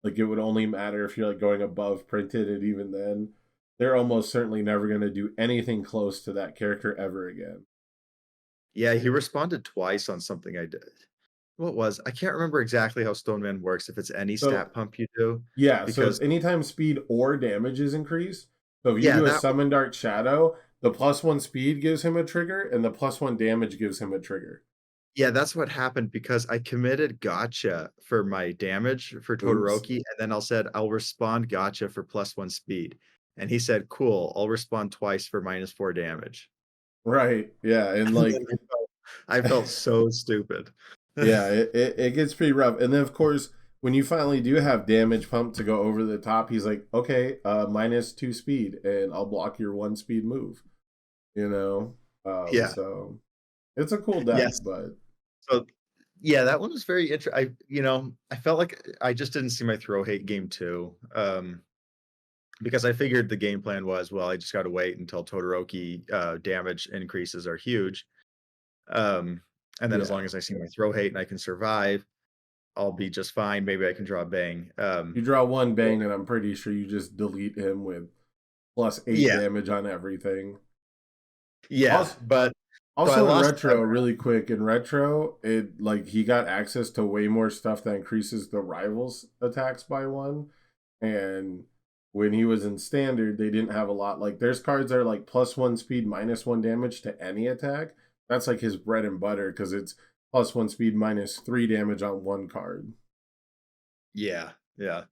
Like it would only matter if you're like going above printed, and even then, they're almost certainly never going to do anything close to that character ever again. Yeah, he responded twice on something I did. What was I can't remember exactly how Stone Man works, if it's any So stat pump you do, yeah, so it's because anytime speed or damage is increased. So if you yeah, do a that summon Dark Shadow, the +1 speed gives him a trigger, and the +1 damage gives him a trigger. yeah, that's what happened because I committed gotcha for my damage for Oops. Todoroki, and then I said, "I'll respond gotcha for +1 speed." And he said, "Cool, I'll respond twice for -4 damage." Right. Yeah, and And then like I felt so stupid. yeah, it gets pretty rough. And then of course, when you finally do have damage pump to go over the top, he's like, okay, -2 speed, and I'll block your 1 speed move. You know? Yeah. So it's a cool deck, Yes. but So, yeah, that one was very I felt like I just didn't see my throw hate game 2, because I figured the game plan was, well, I just gotta wait until Todoroki, damage increases are huge, um, and then as long yeah. as I see my throw hate and I can survive, I'll be just fine, maybe I can draw a bang, You draw one bang, and I'm pretty sure you just delete him with +8 yeah, damage on everything. yeah, Also, but so I also in lost that retro, really quick, in retro, it like he got access to way more stuff that increases the rivals attacks by 1. And when he was in standard, they didn't have a lot. Like there's cards that are like +1 speed, -1 damage to any attack. That's like his bread and butter because it's +1 speed, -3 damage on one card. yeah, yeah.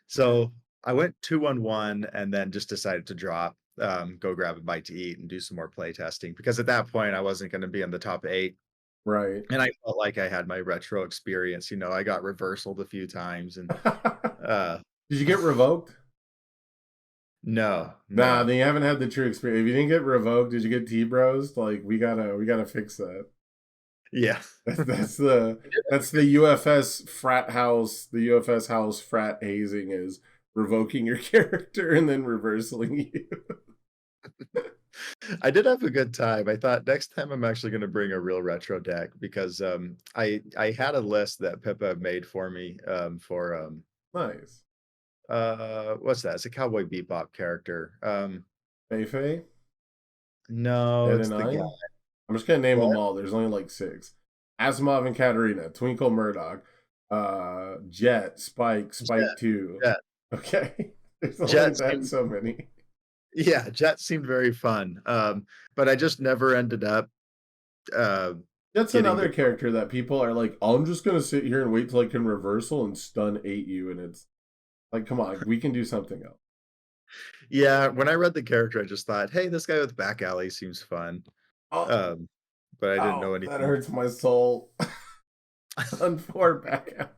So, I went 2-1-1 and then just decided to drop, go grab a bite to eat and do some more play testing because at that point, I wasn't gonna be in the top 8, Right. and I felt like I had my retro experience, I got reversaled a few times and, uh Did you get revoked? no, Nah, no. then you haven't had the true experience. If you didn't get revoked, did you get T-bros? Like we gotta fix that. Yeah. That's the UFS frat house. The UFS house frat hazing is revoking your character and then reversaling you. I did have a good time. I thought next time I'm actually gonna bring a real retro deck because, I had a list that Pippa made for me, for, Nice. what's that? It's a Cowboy Bebop character. Fei Fei, No, Ed it's and the guy. I. I'm just gonna name them What? all. There's only like 6. Asimov and Katarina, Twinkle Murdoch, Jet, Spike, Jet, Spike 2. Jet. Okay. There's only Jet that seemed so many. yeah, Jet seemed very fun, but I just never ended up. uh, That's getting another the character that people are like, I'm just gonna sit here and wait till I can reversal and stun 8 you, and it's like, come on, we can do something else. yeah, when I read the character, I just thought, "Hey, this guy with back alley seems fun." Oh, Um, but I didn't know that anything. hurts my soul. Stun 4 back out.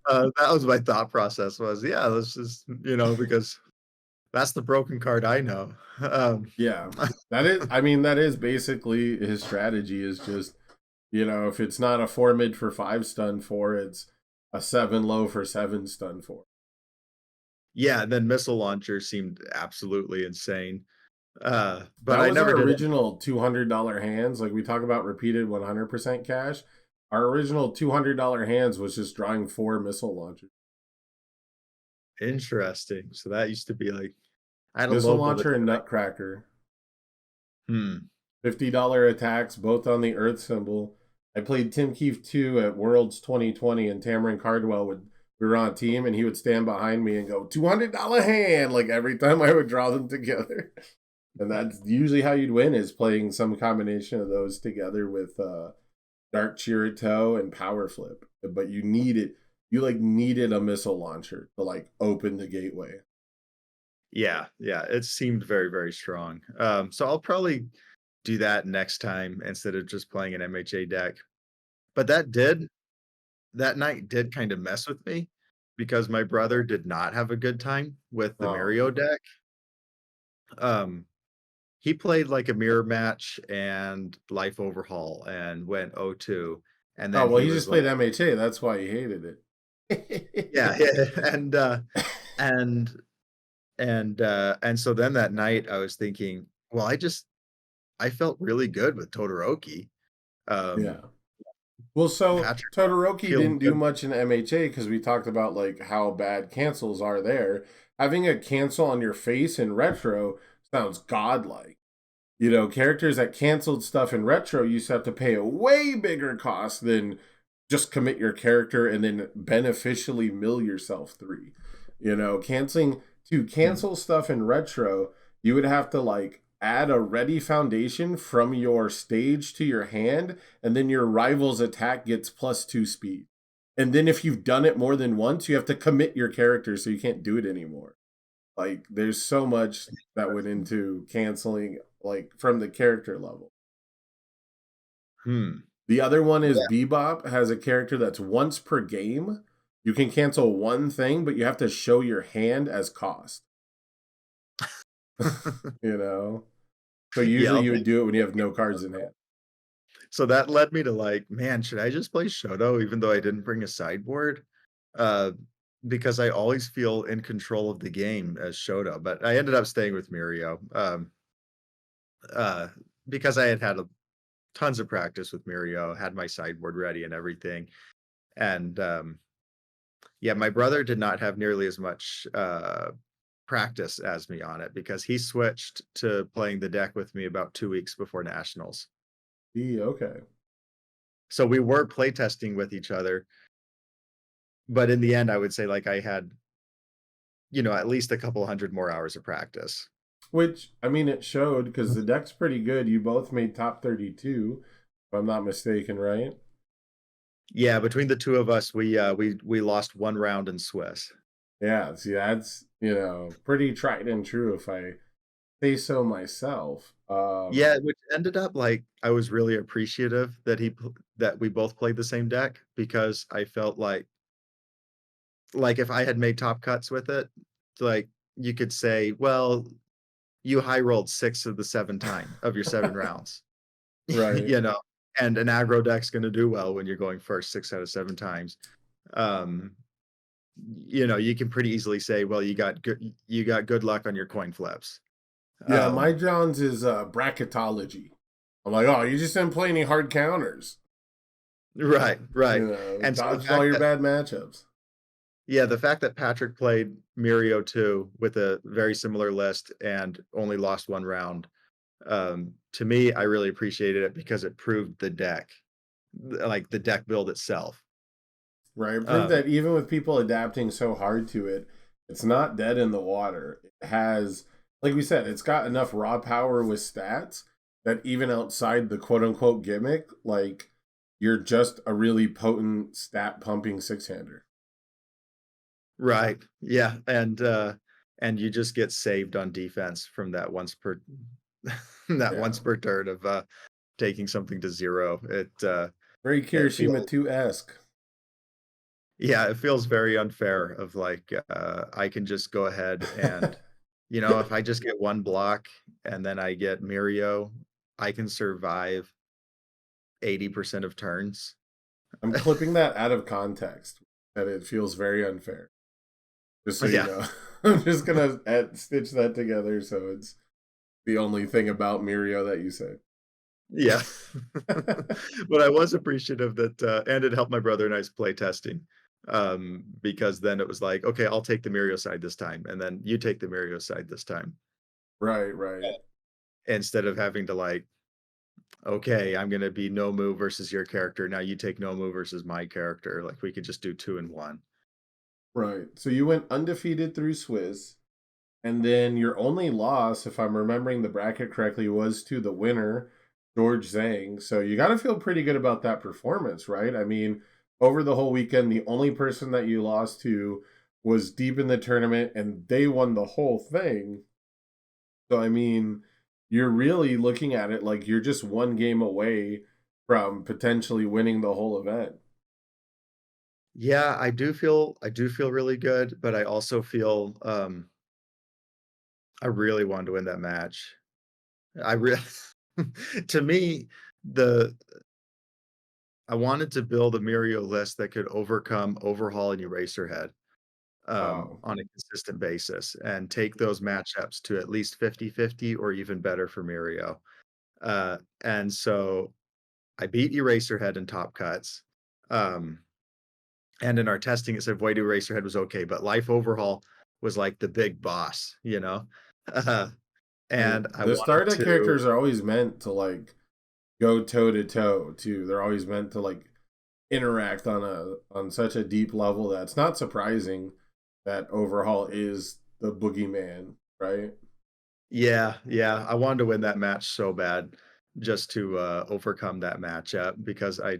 That was my thought process was, yeah, let's just, because that's the broken card I know. Yeah. That is, I mean, that is basically his strategy is just, if it's not a 4 mid for 5 stun 4, it's a 7 low for 7 stun 4. Yeah, and then missile launcher seemed absolutely insane. But That I was never our did original $200 hands. Like we talk about repeated 100% cash. Our original $200 hands was just drawing 4 missile launchers. Interesting. So that used to be like I had a Missile local that launcher did and it. Nutcracker. Hmm. $50 attacks, both on the Earth symbol. I played Tim Keefe 2 at Worlds 2020, and Tamarin Cardwell we were on a team, and he would stand behind me and go, $200 hand, like every time I would draw them together. And that's usually how you'd win, is playing some combination of those together with Dark Chirito and Power Flip. But you like needed a missile launcher to like open the gateway. Yeah, yeah, it seemed very, very strong. So I'll probably do that next time instead of just playing an MHA deck. But that night did kind of mess with me because my brother did not have a good time with the Oh. Mario deck. Um, he played like a mirror match and life overhaul and went 0-2, and Oh, then well, he he was just like, played MHA. That's why he hated yeah, it. yeah, and and so then that night I was thinking, well, I felt really good with Todoroki. Yeah. Um, Well, so Patrick Todoroki feeling didn't do good. much in MHA because we talked about like how bad cancels are there. Having a cancel on your face in retro sounds godlike. Characters that canceled stuff in retro used to have to pay a way bigger cost than just commit your character and then beneficially mill yourself 3. Canceling to Mm, cancel stuff in retro, you would have to like add a ready foundation from your stage to your hand, and then your rival's attack gets +2 speed. And then if you've done it more than once, you have to commit your character so you can't do it anymore. Like there's so much that went interesting. into canceling like from the character level. Hmm. The other one is Yeah. Bebop has a character that's once per game. You can cancel one thing, but you have to show your hand as cost. you know? So Yeah, usually I'll you would think do it when you have no cards in hand. so that led me to like, man, should I just play Shoto even though I didn't bring a sideboard? Uh, because I always feel in control of the game as Shoto, but I ended up staying with Mirio. Uh, because I had tons of practice with Mirio, had my sideboard ready and everything. And yeah, my brother did not have nearly as much practice as me on it because he switched to playing the deck with me about 2 weeks before nationals. Okay. So we were playtesting with each other, but in the end, I would say like I had, at least a couple hundred more hours of practice. Which, I mean, it showed because the deck's pretty good. You both made top 32, if I'm not mistaken, right? Yeah, between the two of us, we lost one round in Swiss. Yeah, see, that's, pretty tried and true if I say so myself. Yeah, which ended up like I was really appreciative that that we both played the same deck because I felt like if I had made top cuts with it, like you could say, well, you high rolled 6 of the 7 of your 7 rounds, right. you know, and an aggro deck's gonna do well when you're going first 6 out of 7 times. Um, you can pretty easily say, well, you got good luck on your coin flips. Yeah, my Um, John's is bracketology. I'm like, oh, you just didn't play any hard counters. right, right. And so the Dodged all fact your that bad matchups. yeah, the fact that Patrick played Mirio 2 with a very similar list and only lost 1 round, to me, I really appreciated it because it proved the deck, like the deck build itself. Right. Prove Um, that even with people adapting so hard to it, it's not dead in the water. It has, like we said, it's got enough raw power with stats that even outside the quote unquote gimmick, like you're just a really potent stat pumping six hander. Right. Yeah, and you just get saved on defense from that once per that Yeah. once per turn of, taking something to 0. Very It Kirishima feels 2-esque. yeah, it feels very unfair of, like, I can just go ahead and, if I just get 1 block and then I get Mirio, I can survive 80% of turns. I'm clipping that out of context. That it feels very unfair. Just so you Yeah, know. I'm just gonna stitch that together so it's the only thing about Mirio that you say. yeah. But I was appreciative that, and it helped my brother and I's play testing, because then it was like, "Okay, I'll take the Mirio side this time, and then you take the Mirio side this time." Right, right. Instead of having to, like, "Okay, I'm gonna be Nomu versus your character, now you take Nomu versus my character," like, we could just do 2 and 1. Right. So you went undefeated through Swiss, and then your only loss, if I'm remembering the bracket correctly, was to the winner, George Zhang. So you got to feel pretty good about that performance, right? I mean, over the whole weekend, the only person that you lost to was deep in the tournament, and they won the whole thing. So, I mean, you're really looking at it like you're just one game away from potentially winning the whole event. Yeah, I do feel really good, but I also feel, I really wanted to win that match. I really to me, the I wanted to build a Mirio list that could overcome Overhaul and Eraserhead, Wow. on a consistent basis and take those matchups to at least 50-50 or even better for Mirio. And so I beat Eraserhead in top cuts. Um, and in our testing, it said Void Eraserhead was okay, but Life Overhaul was like the big boss, you know? Uh, Right. and I The wanted starter to characters are always meant to like go toe to toe too. They're always meant to like interact on such a deep level that it's not surprising that Overhaul is the boogeyman, right? yeah, yeah, I wanted to win that match so bad just to, overcome that matchup because I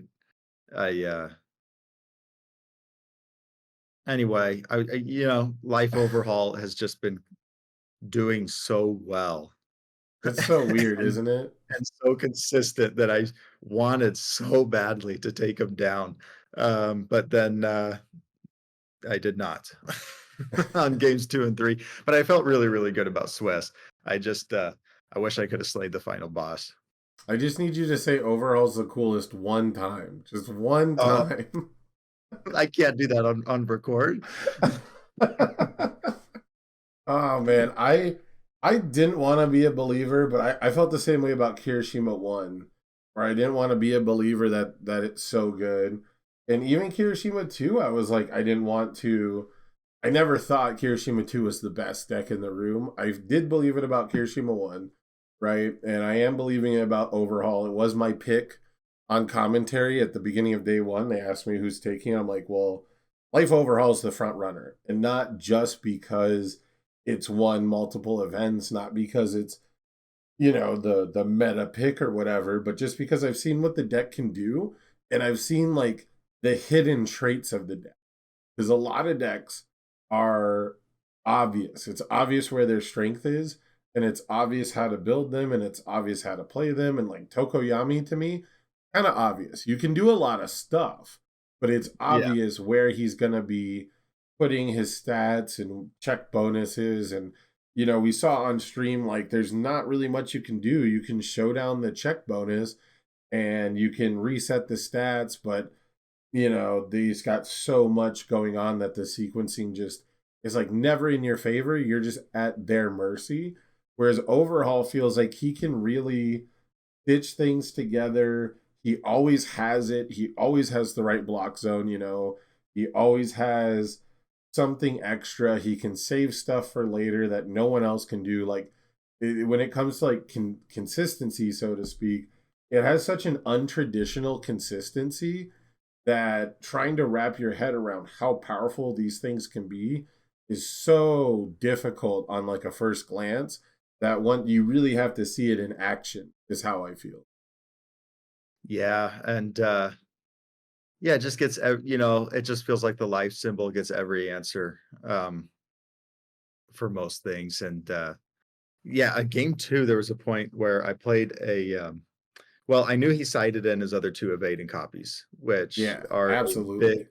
anyway, Life Overhaul has just been doing so well It's so weird, and isn't it? and so consistent that I wanted so badly to take him down, but then, I did not on games 2 and 3, but I felt really, really good about Swiss. I just, I wish I could have slayed the final boss. I just need you to say Overhaul's the coolest one time. Just one Oh, time. I can't do that on record. Oh man, I didn't want to be a believer, but I felt the same way about Kirishima 1, where I didn't want to be a believer that it's so good. And even Kirishima 2, I was like, I didn't want to. I never thought Kirishima 2 was the best deck in the room. I did believe it about Kirishima 1, right? And I am believing it about Overhaul. It was my pick on commentary at the beginning of day one. They asked me who's taking it. I'm like, well, Life Overhaul is the front runner. And not just because it's won multiple events, not because it's, the meta pick or whatever, but just because I've seen what the deck can do. And I've seen like the hidden traits of the deck. Because a lot of decks are obvious. It's obvious where their strength is, and it's obvious how to build them, and it's obvious how to play them. And like Tokoyami to me, kind of obvious. You can do a lot of stuff, but it's Yeah, obvious where he's gonna be putting his stats and check bonuses. And we saw on stream like there's not really much you can do. You can show down the check bonus and you can reset the stats, but these got so much going on that the sequencing just is like never in your favor. You're just at their mercy. Whereas Overhaul feels like he can really stitch things together. He always has it. He always has the right block zone. He always has something extra. He can save stuff for later that no one else can do. Like when it comes to like consistency, so to speak, it has such an untraditional consistency that trying to wrap your head around how powerful these things can be is so difficult on like a first glance that one you really have to see it in action is how I feel. Yeah, and, yeah, it just gets it just feels like the life symbol gets every answer, for most things, and, yeah, a game 2, there was a point where I played well, I knew he sided in his other 2 evading copies, which Yeah, are a big absolutely.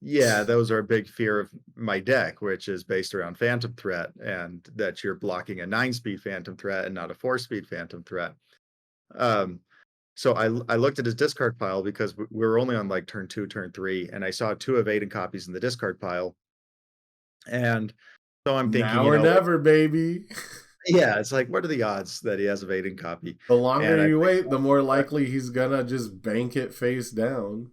yeah, those are a big fear of my deck, which is based around Phantom Threat, and that you're blocking a 9-speed Phantom Threat and not a 4-speed Phantom Threat. Um, so I looked at his discard pile because we were only on, like, turn 2, turn 3, and I saw 2 evading copies in the discard pile, and so I'm thinking, Now or like never, baby. yeah, it's like, what are the odds that he has evading copy? The longer And I you played wait, the more one likely he's gonna just bank it face down.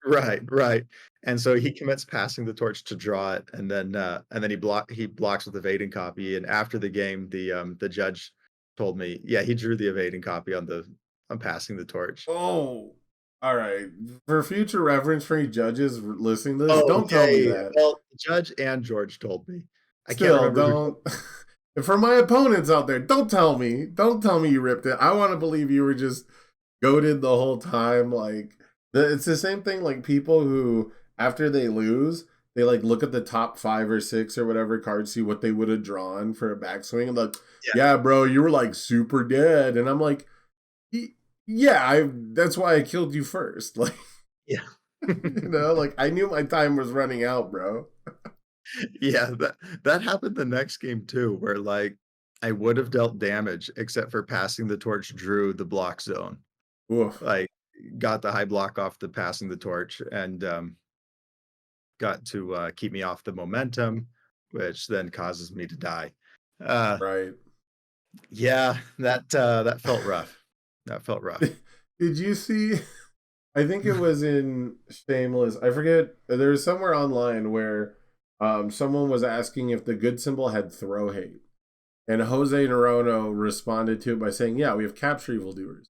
right, right. And so he commits passing the torch to draw it, and then he blocks with evading copy. And after the game, the judge told me, yeah, he drew the evading copy on passing the torch. Oh, all right. For future reference for any judges listening to this, Oh, don't tell me yay. that. Well, the judge and George told me. I can't Still, remember who told don't. For my opponents out there, don't tell me. Don't tell me you ripped it. I want to believe you were just goaded the whole time. Like it's the same thing. Like people who after they lose, they like look at the top 5 or 6 or whatever cards, see what they would have drawn for a backswing, and like, yeah, yeah, bro, you were like super dead, and I'm like, yeah, I. That's why I killed you first. Like, yeah. like I knew my time was running out, bro. Yeah, that happened the next game too, where, like, I would have dealt damage except for passing the torch drew the block zone. Oof. Like, got the high block off the passing the torch and, got to, keep me off the momentum, which then causes me to die. Uh, Right. yeah, that felt rough. That felt rough. Did you see? I think it was in Shameless. I forget. There was somewhere online where someone was asking if the good symbol had throw hate. And Jose Narono responded to it by saying, yeah, we have capture evildoers.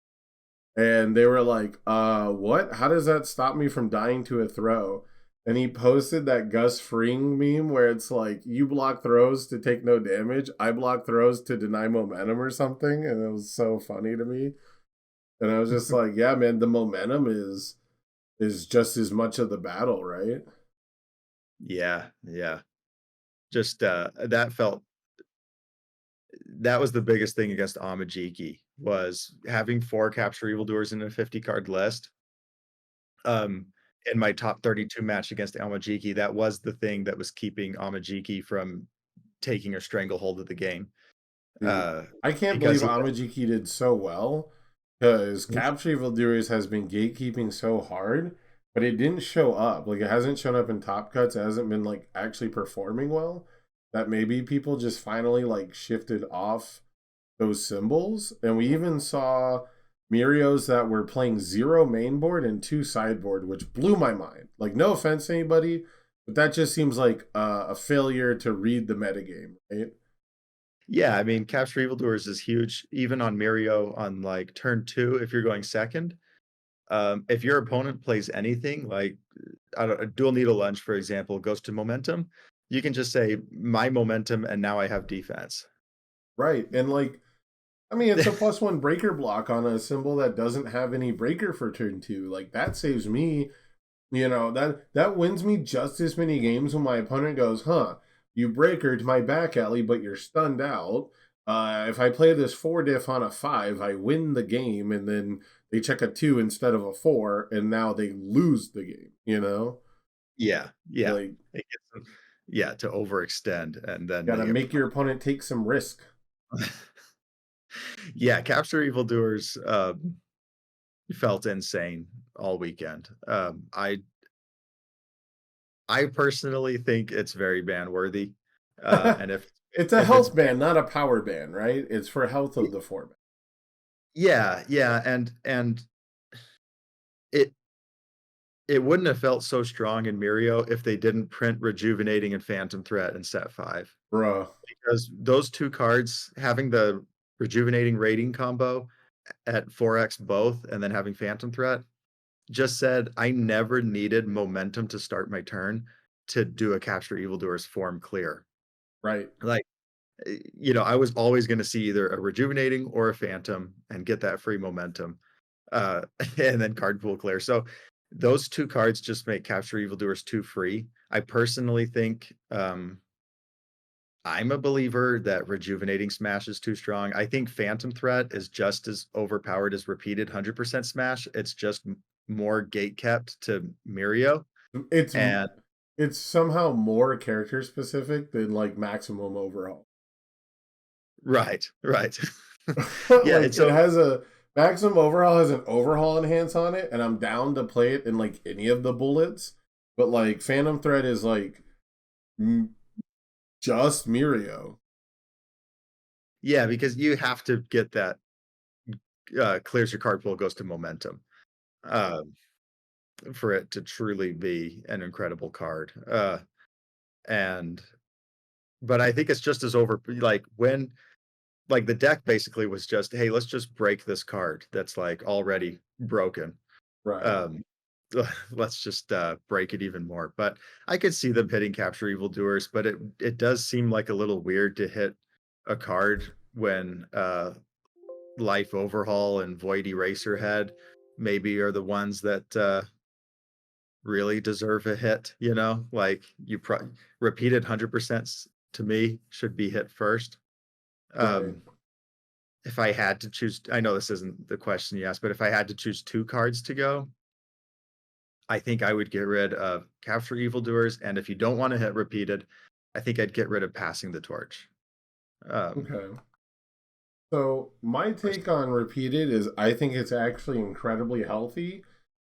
And they were like, what? How does that stop me from dying to a throw? And he posted that Gus Fring meme where it's like, you block throws to take no damage. I block throws to deny momentum or something. And it was so funny to me. And I was just like, yeah, man, the momentum is just as much of the battle, right? Yeah, yeah. Just, that was the biggest thing against Amajiki, was having 4 capture evildoers in a 50 card list. Um, in my top 32 match against Amajiki, that was the thing that was keeping Amajiki from taking a stranglehold of the game, Dude, uh, I can't because believe he Amajiki did so well because Mhm. Capture Evildoers has been gatekeeping so hard, but it didn't show up. Like, it hasn't shown up in top cuts. It hasn't been, like, actually performing well. That maybe people just finally, like, shifted off those symbols. And we even saw Mirios that were playing 0 mainboard and 2 sideboard, which blew my mind. Like, no offense to anybody, but that just seems like a failure to read the metagame, right? Yeah, I mean, capture evildoers is huge, even on Mirio on, like, turn 2 if you're going second. If your opponent plays anything, like, I don't a dual needle lunge, for example, goes to momentum, you can just say, "My momentum, and now I have defense." Right. And like, I mean, it's a +1 breaker block on a symbol that doesn't have any breaker for turn 2. Like that saves me, that wins me just as many games when my opponent goes, huh, you breakered my back alley, but you're stunned out. If I play this 4 diff on a 5, I win the game, and then they check a 2 instead of a 4, and now they lose the game. Yeah, yeah. Like, It gets them yeah, to overextend, and then gotta the make your opponent opponent take some risk. Yeah, capture evildoers, felt insane all weekend. I personally think it's very ban worthy, and It's a if it's health ban, not a power ban, right? It's for health of the format. yeah, yeah, and it it wouldn't have felt so strong in Mirio if they didn't print Rejuvenating and Phantom Threat in set 5, Bruh. because those 2 cards, having the Rejuvenating rating combo at 4x both, and then having Phantom Threat, just said I never needed momentum to start my turn to do a Capture Evildoers form clear. Right. Like, I was always going to see either a rejuvenating or a phantom and get that free momentum, uh, and then card pool clear. So those two cards just make Capture Evildoers too free. I personally think I'm a believer that Rejuvenating Smash is too strong. I think Phantom Threat is just as overpowered as repeated 100% Smash. It's just more gate kept to Mirio. It's And it's somehow more character specific than like maximum overhaul. right, right. Yeah, Like and it so has a maximum overhaul has an overhaul enhance on it, and I'm down to play it in like any of the bullets. But like Phantom Thread is like just Mirio. yeah, because you have to get that clears your card pool, goes to momentum. Um, for it to truly be an incredible card. And but I think it's just as over like when like the deck basically was just, hey, let's just break this card that's like already broken. Right. Um, let's just break it even more. But I could see them hitting Capture Evildoers, but it does seem like a little weird to hit a card when Life Overhaul and Void Eraserhead maybe are the ones that really deserve a hit, like repeated 100% to me should be hit first. Right. Um, if I had to choose, I know this isn't the question you asked, but if I had to choose two cards to go, I think I would get rid of Capture Evildoers. And if you don't want to hit repeated, I think I'd get rid of Passing the Torch. Um, Okay. So my take on repeated is I think it's actually incredibly healthy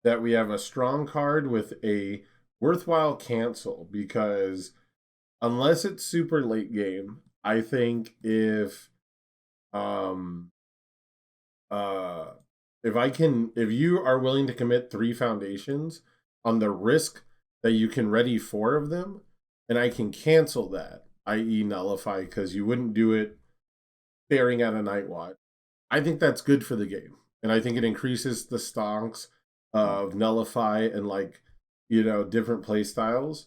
that we have a strong card with a worthwhile cancel because unless it's super late game, I think um uh if you are willing to commit 3 foundations on the risk that you can ready 4 of them, and I can cancel that, i.e. nullify, because you wouldn't do it staring at a night watch. I think that's good for the game. And I think it increases the stonks of nullify and like, different play styles.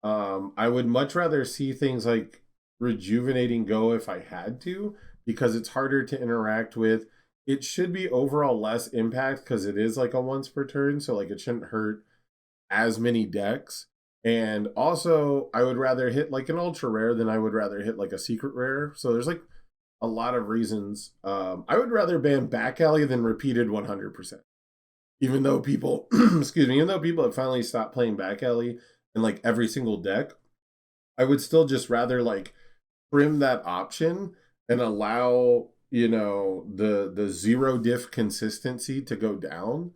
I would much rather see things like rejuvenating go if I had to, because it's harder to interact with. It should be overall less impact because it is like a once per turn, so like it shouldn't hurt as many decks. And also, I would rather hit like an ultra rare than I would rather hit like a secret rare. So there's like a lot of reasons. I would rather ban back alley than repeated 100%. Even though people, excuse me, even though people have finally stopped playing back alley in like every single deck, I would still just rather like trim that option and allow the zero diff consistency to go down,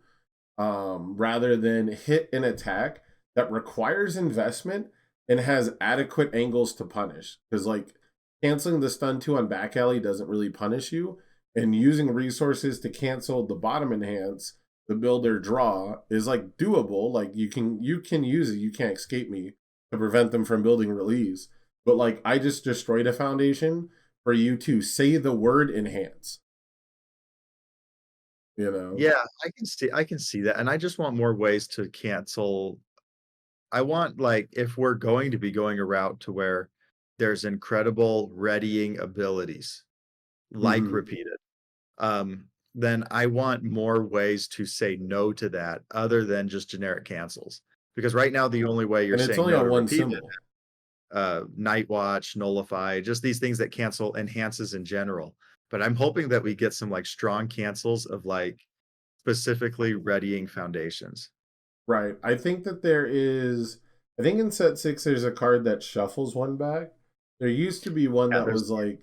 rather than hit an attack that requires investment and has adequate angles to punish. Because like canceling the stun 2 on back alley doesn't really punish you, and using resources to cancel the bottom enhance, the builder draw, is like doable. Like you can use it, you can't escape me, to prevent them from building release. But like I just destroyed a foundation for you to say the word enhance, you know? yeah, I can see that. And I just want more ways to cancel. I want like if we're going to be going a route to where there's incredible readying abilities like Mm-hmm. repeated, then I want more ways to say no to that other than just generic cancels. Because right now the only way you're And it's saying only no on to one repeated, symbol. Night Watch, Nullify, just these things that cancel enhances in general. But I'm hoping that we get some like strong cancels of like specifically readying foundations. Right. I think in set 6 there's a card that shuffles one back. There used to be one Yeah, that there's was like,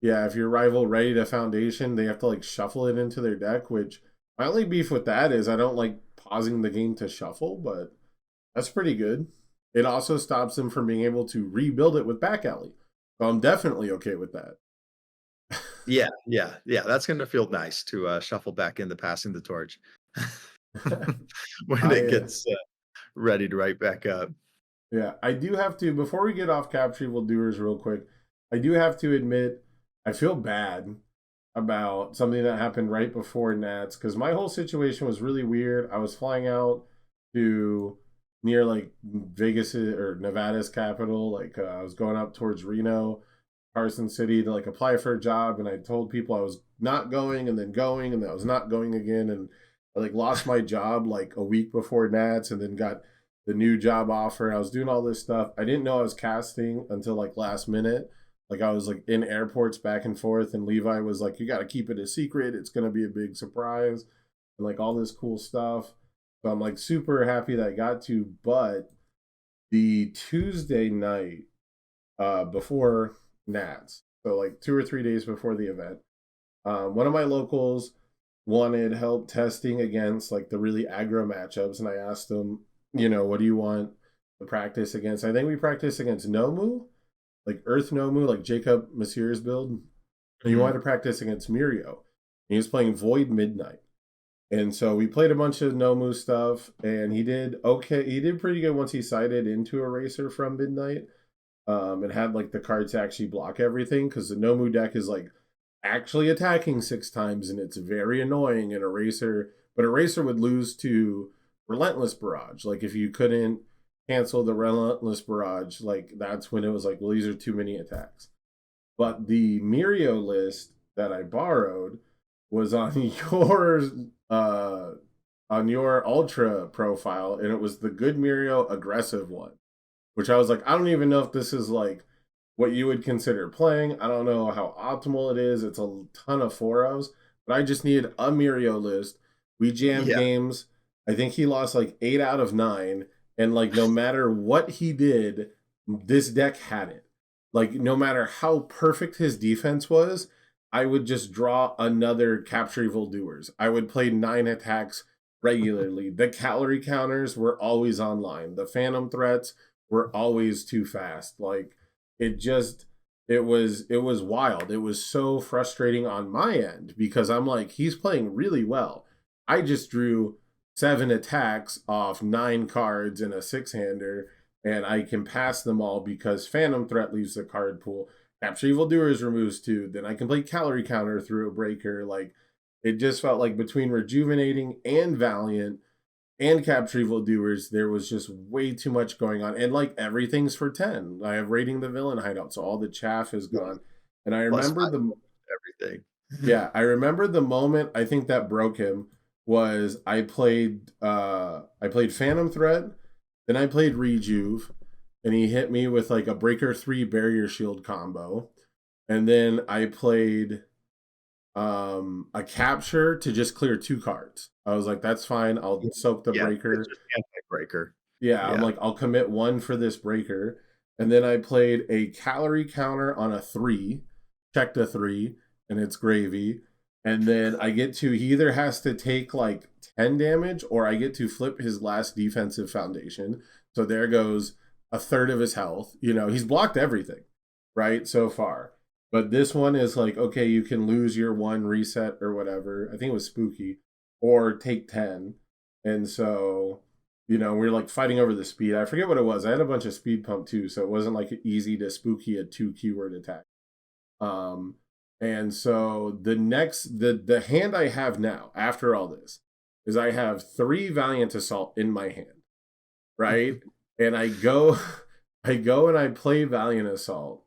yeah, if your rival ready to foundation, they have to like shuffle it into their deck, which my only beef with that is I don't like pausing the game to shuffle, but that's pretty good. It also stops them from being able to rebuild it with back alley. So I'm definitely okay with that. yeah, yeah, yeah. That's gonna feel nice to shuffle back in the passing the torch when it I gets ready to right back up. Yeah, I do have to, before we get off Capture Evil Doers real quick, I do have to admit, I feel bad about something that happened right before Nats, because my whole situation was really weird. I was flying out to near like Vegas or Nevada's capital. Like I was going up towards Reno. Carson City to like apply for a job, and I told people I was not going, and then going, and then I was not going again, and I like lost my job like a week before Nats, and then got the new job offer. I was doing all this stuff. I didn't know I was casting until like last minute. Like I was like in airports back and forth, and Levi was like, "You got to keep it a secret. It's gonna be a big surprise," and like all this cool stuff. So I'm like super happy that I got to. But the Tuesday night before Nats, so like 2 or 3 days before the event, one of my locals wanted help testing against like the really aggro matchups, and I asked him, what do you want to practice against? I think we practiced against Nomu, like Earth Nomu, like Jacob Messier's build. And he wanted to practice against Mirio. He was playing Void Midnight. And so we played a bunch of Nomu stuff, and he did okay. He did pretty good once he sided into Eraser from Midnight, and had like the cards to actually block everything, because the Nomu deck is like actually attacking 6 times, and it's very annoying. And Eraser would lose to Relentless Barrage. Like if you couldn't cancel the Relentless Barrage, like that's when it was like, well, these are too many attacks. But the Mirio list that I borrowed was on your Ultra profile, and it was the good Mirio aggressive one, which I was like, I don't even know if this is like what you would consider playing. I don't know how optimal it is. It's a ton of 4-ofs, but I just needed a Mirio list. We jammed Yeah. games. I think he lost like 8 out of 9. And like, no matter what he did, this deck had it. Like, no matter how perfect his defense was, I would just draw another Capture Evil Doers. I would play 9 attacks regularly. The calorie counters were always online. The phantom threats were always too fast. Like, it was wild. It was so frustrating on my end, because I'm like, he's playing really well. I just drew 7 attacks off 9 cards in a 6-hander, and I can pass them all because Phantom Threat leaves the card pool. Capture Evil Doers removes 2. Then I can play Calorie Counter through a breaker. Like, it just felt like between Rejuvenating and Valiant and Capture Evil Doers, there was just way too much going on. And like, everything's for 10. I have Raiding the Villain Hideout, so all the chaff is gone. And I Plus remember 5 the everything. yeah, I remember the moment I think that broke him was I played Phantom Threat, then I played Rejuve, and he hit me with like a Breaker 3 Barrier Shield combo. And then I played a Capture to just clear 2 cards. I was like, that's fine. I'll soak the Yeah, it's breaker. just anti-breaker. Yeah, I'm Yeah. like, I'll commit 1 for this breaker. And then I played a calorie counter on a 3, checked a 3, and it's gravy. And then I get to, he either has to take like 10 damage, or I get to flip his last defensive foundation. So there goes a third of his health. He's blocked everything, right, so far. But this one is like, okay, you can lose your 1 reset or whatever. I think it was spooky, or take 10. And so we're like fighting over the speed. I forget what it was. I had a bunch of speed pump too, so it wasn't like easy to spooky a 2 keyword attack. And so the hand I have now after all this is I have 3 Valiant Assault in my hand, right? And I go and I play Valiant Assault,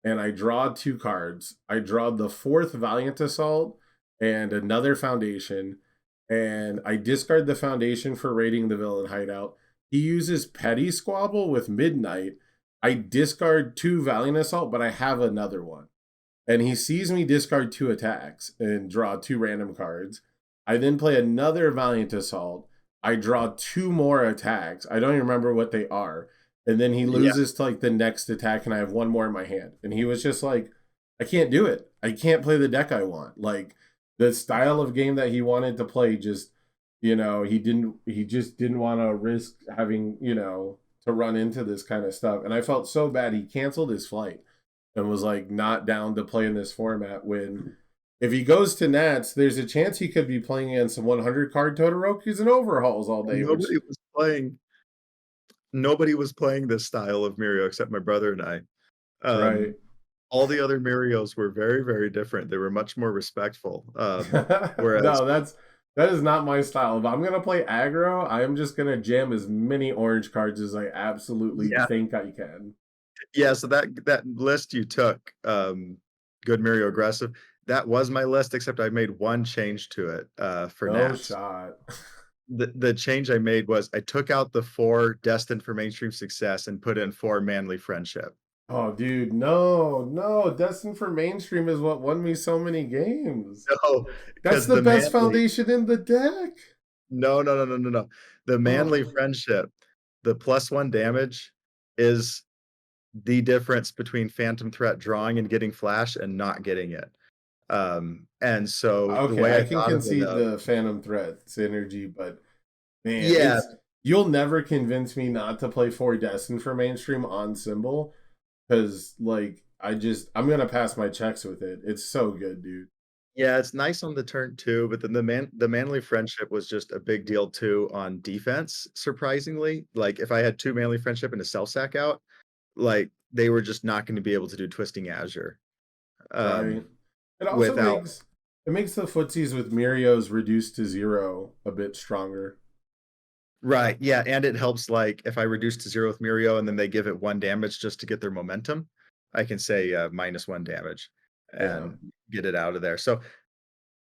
and I draw 2 cards. I draw the 4th Valiant Assault and another foundation, and I discard the foundation for Raiding the Villain Hideout. He uses Petty Squabble with Midnight. I discard 2 Valiant Assault, but I have another one. And he sees me discard 2 attacks and draw 2 random cards. I then play another Valiant Assault. I draw 2 more attacks. I don't even remember what they are. And then he loses to like the next attack, and I have 1 more in my hand. And he was just like, I can't do it. I can't play the deck I want. Like, the style of game that he wanted to play just, he just didn't want to risk having, to run into this kind of stuff. And I felt so bad. He canceled his flight and was like not down to play in this format, when if he goes to Nats, there's a chance he could be playing against some 100 card Todoroki's and overhauls all day. Nobody was playing this style of Mirio except my brother and I. Right. All the other Mirios were very, very different. They were much more respectful. Whereas No, that is not my style. If I'm gonna play aggro, I am just gonna jam as many orange cards as I absolutely yeah, think I can. Yeah, so that list you took, Good Mario Aggressive, that was my list, except I made one change to it, for No Nats. shot. The change I made was I took out the 4 destined for mainstream success and put in 4 manly friendship. Oh, dude, no, no. Destined for Mainstream is what won me so many games. No, That's because the the best manly foundation in the deck. no, no, no, no, no, no. The manly Oh, friendship, the +1 damage is the difference between Phantom Threat drawing and getting flash and not getting it. And so the okay, way I I can thought of it concede though the Phantom Threat synergy, but man, yeah, it's you'll never convince me not to play 4 Destined for Mainstream on Symbol because, like, I'm gonna pass my checks with it. It's so good, dude. yeah, it's nice on the turn 2, but then the manly friendship was just a big deal too on defense, surprisingly. Like, if I had 2 manly friendship and a Self Sack out, like, they were just not gonna be able to do Twisting Azure, Right. It also without makes the footsies with Mirios reduced to 0 a bit stronger. right, yeah, and it helps, like, if I reduce to 0 with Mirio and then they give it 1 damage just to get their momentum, I can say, -1 damage Yeah. and get it out of there. So,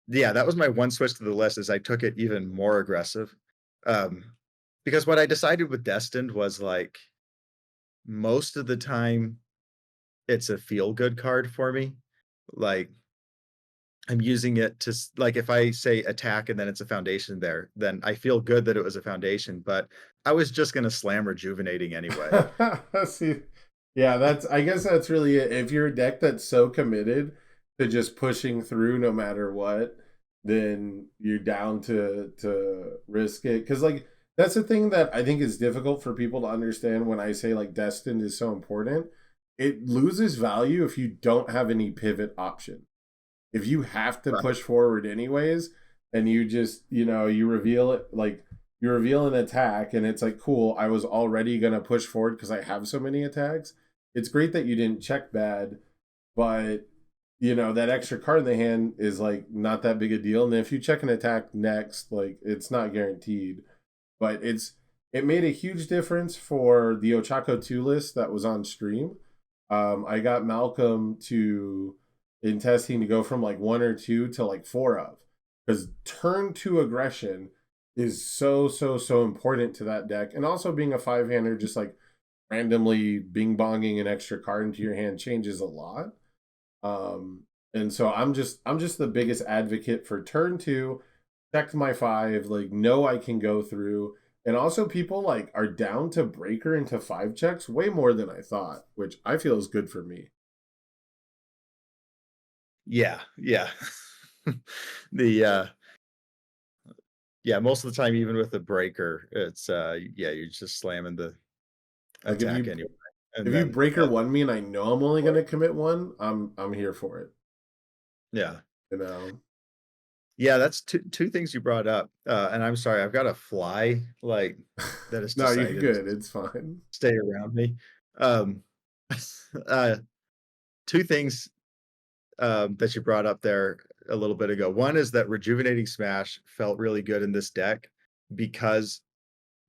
yeah, that was my one switch to the list is I took it even more aggressive, um, because what I decided with Destined was, like, most of the time, it's a feel-good card for me. Like, I'm using it to like, if I say attack and then it's a foundation there, then I feel good that it was a foundation, but I was just gonna slam rejuvenating anyway. See, yeah, I guess that's really it. If you're a deck that's so committed to just pushing through no matter what, then you're down to risk it. Because like that's the thing that I think is difficult for people to understand when I say like Destined is so important. It loses value if you don't have any pivot option. If you have to Right. push forward anyways, and you just, you reveal it like you reveal an attack and it's like, cool, I was already gonna push forward because I have so many attacks. It's great that you didn't check bad, but that extra card in the hand is like not that big a deal. And if you check an attack next, like it's not guaranteed. But it made a huge difference for the Ochako 2 list that was on stream. I got Malcolm to in testing to go from like 1 or 2 to like 4 of because turn 2 aggression is so important to that deck, and also being a 5-hander just like randomly bing bonging an extra card into your hand changes a lot. And so I'm just the biggest advocate for turn 2, check my 5, like know I can go through. And also people like are down to breaker into 5 checks way more than I thought, which I feel is good for me. Yeah, yeah. The, yeah, most of the time, even with the breaker, it's, yeah, you're just slamming the Like if attack you anyway, and if you then breaker one me and I know I'm only gonna commit one, I'm here for it. yeah. You know. Yeah, that's two things you brought up, and I'm sorry, I've got a fly, like, that has No, you're decided good. to It's fine. stay around me. Um, uh, 2 things, that you brought up there a little bit ago. One is that Rejuvenating Smash felt really good in this deck because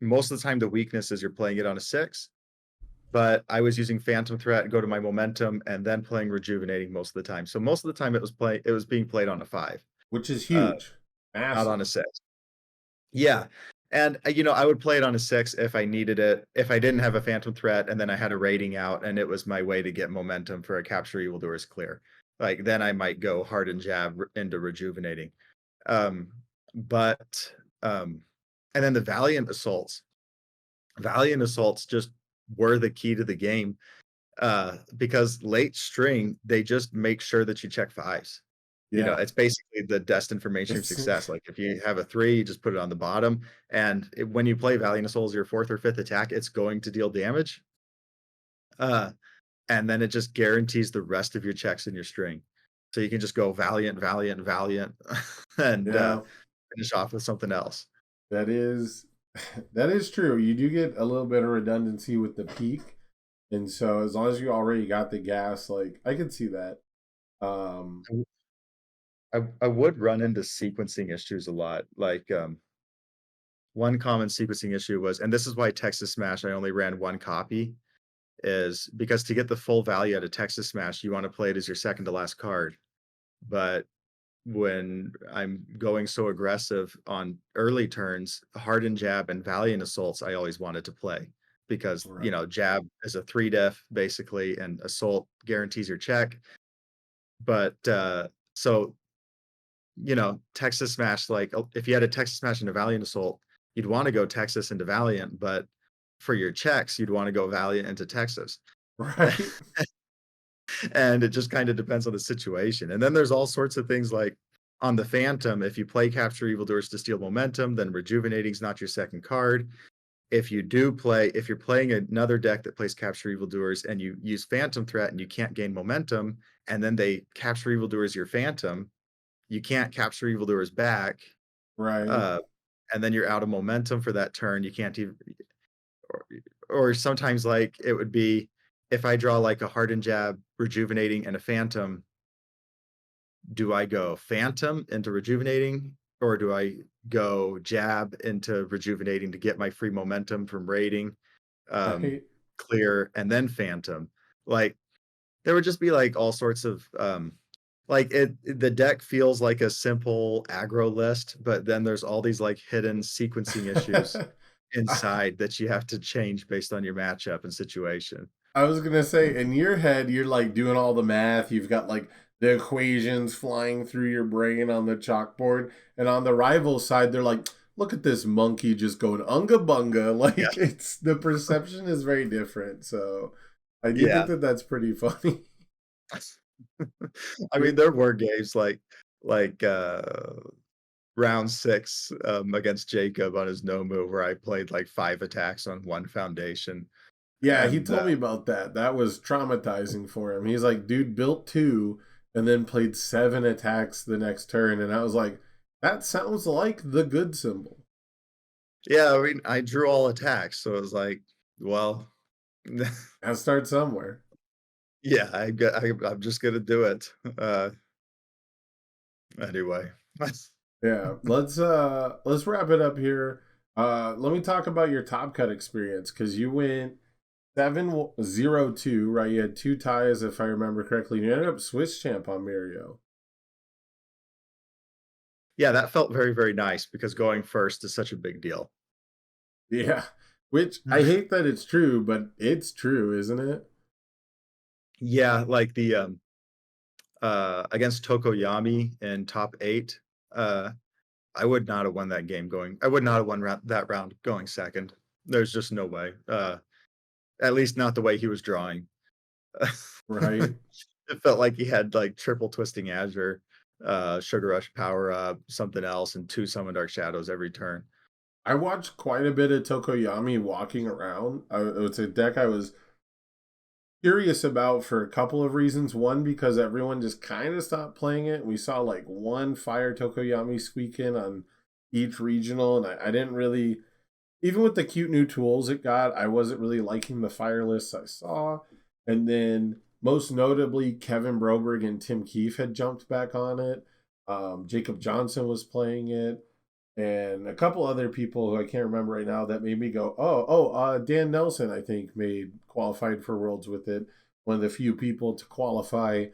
most of the time the weakness is you're playing it on a 6, but I was using Phantom Threat, go to my momentum, and then playing Rejuvenating most of the time. So most of the time it was being played on a 5, Which is uh, huge. not on Massive. a 6. Yeah, and, I would play it on a 6 if I needed it. If I didn't have a Phantom Threat and then I had a rating out and it was my way to get momentum for a Capture Evildoers clear, like, then I might go hard and jab into Rejuvenating. Um, but, um and then the Valiant Assaults just were the key to the game, because late string, they just make sure that you check 5s. Yeah. It's basically the destined for mainstream It's success. Like, if you have a 3, you just put it on the bottom, and when you play Valiant Souls, your 4th or 5th attack, it's going to deal damage, uh, and then it just guarantees the rest of your checks in your string. So you can just go Valiant, Valiant, Valiant, and, yeah, finish off with something else. that is that is true. You do get a little bit of redundancy with the peak. And so as long as you already got the gas, like I could see that. Um I would run into sequencing issues a lot, like, one common sequencing issue was and this is why Texas Smash, I only ran 1 copy, is because to get the full value out of Texas Smash, you want to play it as your second to last card. But when I'm going so aggressive on early turns, Hardened Jab and Valiant Assaults, I always wanted to play because, Right. Jab is a 3 def basically, and Assault guarantees your check. But, so, Texas Smash, like, if you had a Texas Smash and a Valiant Assault, you'd wanna go Texas into Valiant, but for your checks, you'd wanna go Valiant into Texas. Right. And it just kinda depends on the situation, and then there's all sorts of things like, on the Phantom, if you play Capture Evildoers to steal momentum, then Rejuvenating's not your second card. If you're playing another deck that plays Capture Evildoers and you use Phantom Threat and you can't gain momentum, and then they Capture Evildoers your Phantom, you can't Capture Evildoers back, Right. uh, and then you're out of momentum for that turn, you can't even or or sometimes, like, it would be if I draw, like, a Hardened Jab, Rejuvenating, and a Phantom, do I go Phantom into Rejuvenating, or do I go Jab into Rejuvenating to get my free momentum from raiding, um, Right. clear, and then Phantom? Like, there would just be, like, all sorts of, like, the deck feels like a simple aggro list, but then there's all these, like, hidden sequencing issues inside that you have to change based on your matchup and situation. I was gonna say, in your head, you're like doing all the math. You've got like the equations flying through your brain on the chalkboard, and on the rival side, they're like, "Look at this monkey just going unga bunga." Yeah. Like it's the perception is very different. So I do think Yeah. that that's pretty funny. I mean, there were games like round 6, against Jacob on his no move where I played, like, 5 attacks on 1 foundation, Yeah, he and, told me about that. That was traumatizing for him. He's like, dude built two and then played seven attacks the next turn. And I was like, that sounds like the good symbol. yeah, I mean, I drew all attacks, so it was like, well, Gotta start somewhere. yeah, I'm just gonna do it. Anyway. Yeah. Let's wrap it up here. Let me talk about your top cut experience because you went 7-0-2, right? You had two ties, if I remember correctly. And you ended up Swiss champ on Mario. Yeah, that felt very, very nice because going first is such a big deal. Yeah. Which I hate that it's true, but it's true, isn't it? Yeah, like against Tokoyami in top 8, uh, I would not have won that game going I would not have won that round going second. There's just no way. At least not the way he was drawing. Right. It felt like he had, like, triple Twisting Azure, Sugar Rush power up, something else, and 2 Summon Dark Shadows every turn. I watched quite a bit of Tokoyami walking around. It's a deck I was curious about for a couple of reasons. One, because everyone just kind of stopped playing it. We saw like one Fire Tokoyami squeak in on each regional, and I didn't really, even with the cute new tools it got, I wasn't really liking the fire lists I saw. And then, most notably, Kevin Broberg and Tim Keefe had jumped back on it. Jacob Johnson was playing it, and a couple other people who I can't remember right now that made me go, Dan Nelson, I think, made qualified for Worlds with it. One of the few people to qualify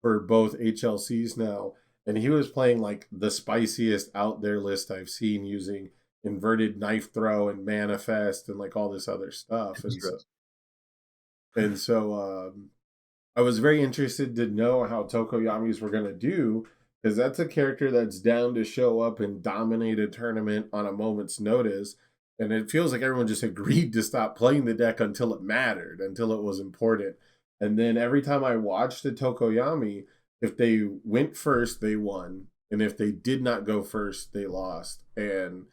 for both HLCs now. And he was playing like the spiciest out there list I've seen using inverted knife throw and manifest and like all this other stuff. Interest. And so I was very interested to know how Tokoyamis were going to do because that's a character that's down to show up and dominate a tournament on a moment's notice. And it feels like everyone just agreed to stop playing the deck until it mattered, until it was important. And then every time I watched the Tokoyami, if they went first, they won. And if they did not go first, they lost. And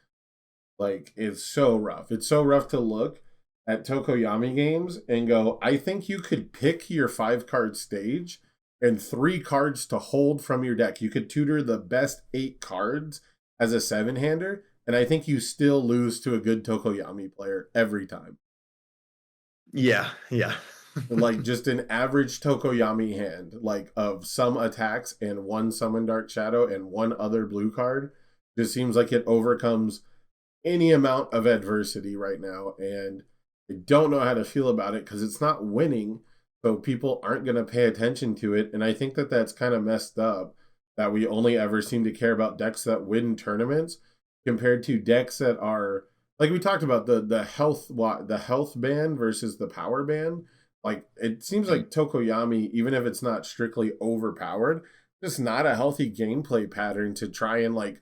like, it's so rough. It's so rough to look at Tokoyami games and go, I think you could pick your 5 card stage and 3 cards to hold from your deck. You could tutor the best 8 cards as a 7-hander, and I think you still lose to a good Tokoyami player every time. Yeah, yeah. Like just an average Tokoyami hand, like of some attacks and one Summon Dark Shadow and one other blue card, just seems like it overcomes any amount of adversity right now. And I don't know how to feel about it because it's not winning, so people aren't going to pay attention to it. And I think that that's kind of messed up that we only ever seem to care about decks that win tournaments compared to decks that are like we talked about the health band versus the power band. Like it seems Mm. like Tokoyami, even if it's not strictly overpowered, just not a healthy gameplay pattern to try and like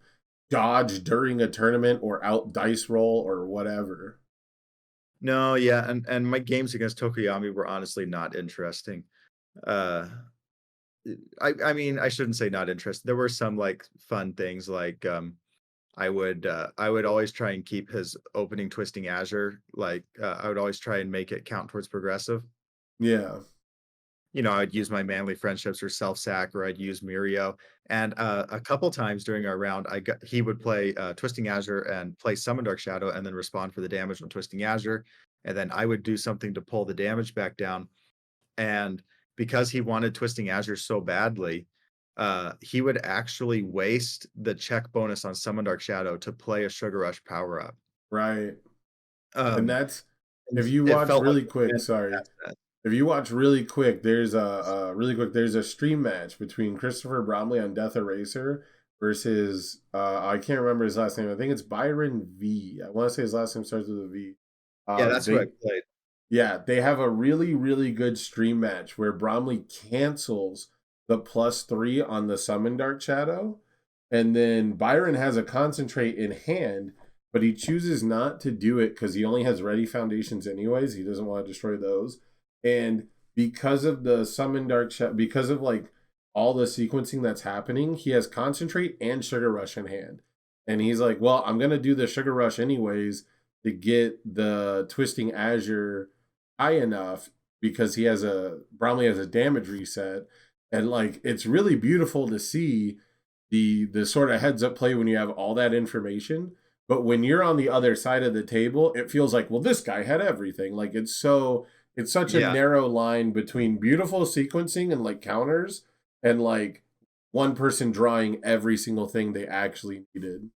dodge during a tournament or out dice roll or whatever. No, yeah, and my games against Tokoyami were honestly not interesting. Uh, I mean, I shouldn't say not interesting. There were some, like, fun things, like, I would always try and keep his opening Twisting Azure, like, I would always try and make it count towards progressive. Yeah. You know, I'd use my manly friendships or self-sack, or I'd use Mirio, and, a couple times during our round, he would play, Twisting Azure and play Summon Dark Shadow and then respond for the damage on Twisting Azure, and then I would do something to pull the damage back down, and because he wanted Twisting Azure so badly, he would actually waste the check bonus on Summon Dark Shadow to play a Sugar Rush power up. Right. And Um, that's and if you it watch felt like really a quick, win sorry. past that. If you watch really quick, there's a stream match between Christopher Bromley on Death Eraser versus I can't remember his last name. I think it's Byron V. I want to say his last name starts with a V. Yeah, that's who I They played. Yeah, they have a really, really good stream match where Bromley cancels the +3 on the Summon Dark Shadow. And then Byron has a concentrate in hand, but he chooses not to do it because he only has ready foundations anyways. He doesn't want to destroy those. And because of the Summon Dark Shadow, because of like all the sequencing that's happening, he has concentrate and Sugar Rush in hand. And he's like, well, I'm going to do the Sugar Rush anyways to get the Twisting Azure high enough because Bromley has a damage reset, and like it's really beautiful to see the sort of heads up play when you have all that information. But when you're on the other side of the table, it feels like, well, this guy had everything. Like it's such a Yeah. narrow line between beautiful sequencing and like counters and like one person drawing every single thing they actually needed.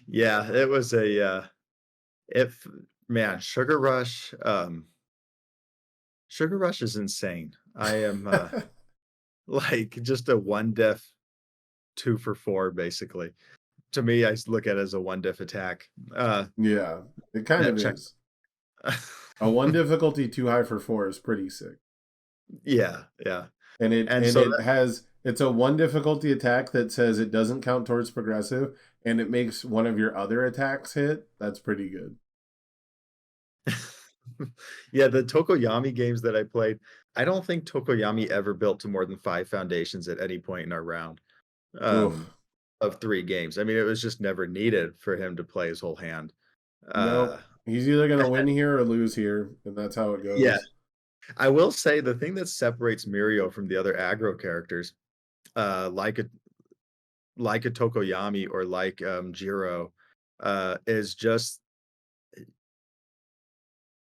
Yeah, it was a, if man, Sugar Rush is insane. I am, like, just a 1 diff, 2 for 4, basically. To me, look at it as a 1 diff attack. Yeah, it kind That of check. is. A one difficulty too high for four is pretty sick. Yeah, yeah. And And so that it's a one difficulty attack that says it doesn't count towards progressive and it makes one of your other attacks hit. That's pretty good. yeah, the Tokoyami games that I played, I don't think Tokoyami ever built to more than 5 foundations at any point in our round, um, Oof. of 3 games. I mean, it was just never needed for him to play his whole hand. Uh, Nope. He's either gonna win here or lose here, and that's how it yeah, goes. I will say the thing that separates Mirio from the other aggro characters, like a Tokoyami or like, Jiro, is just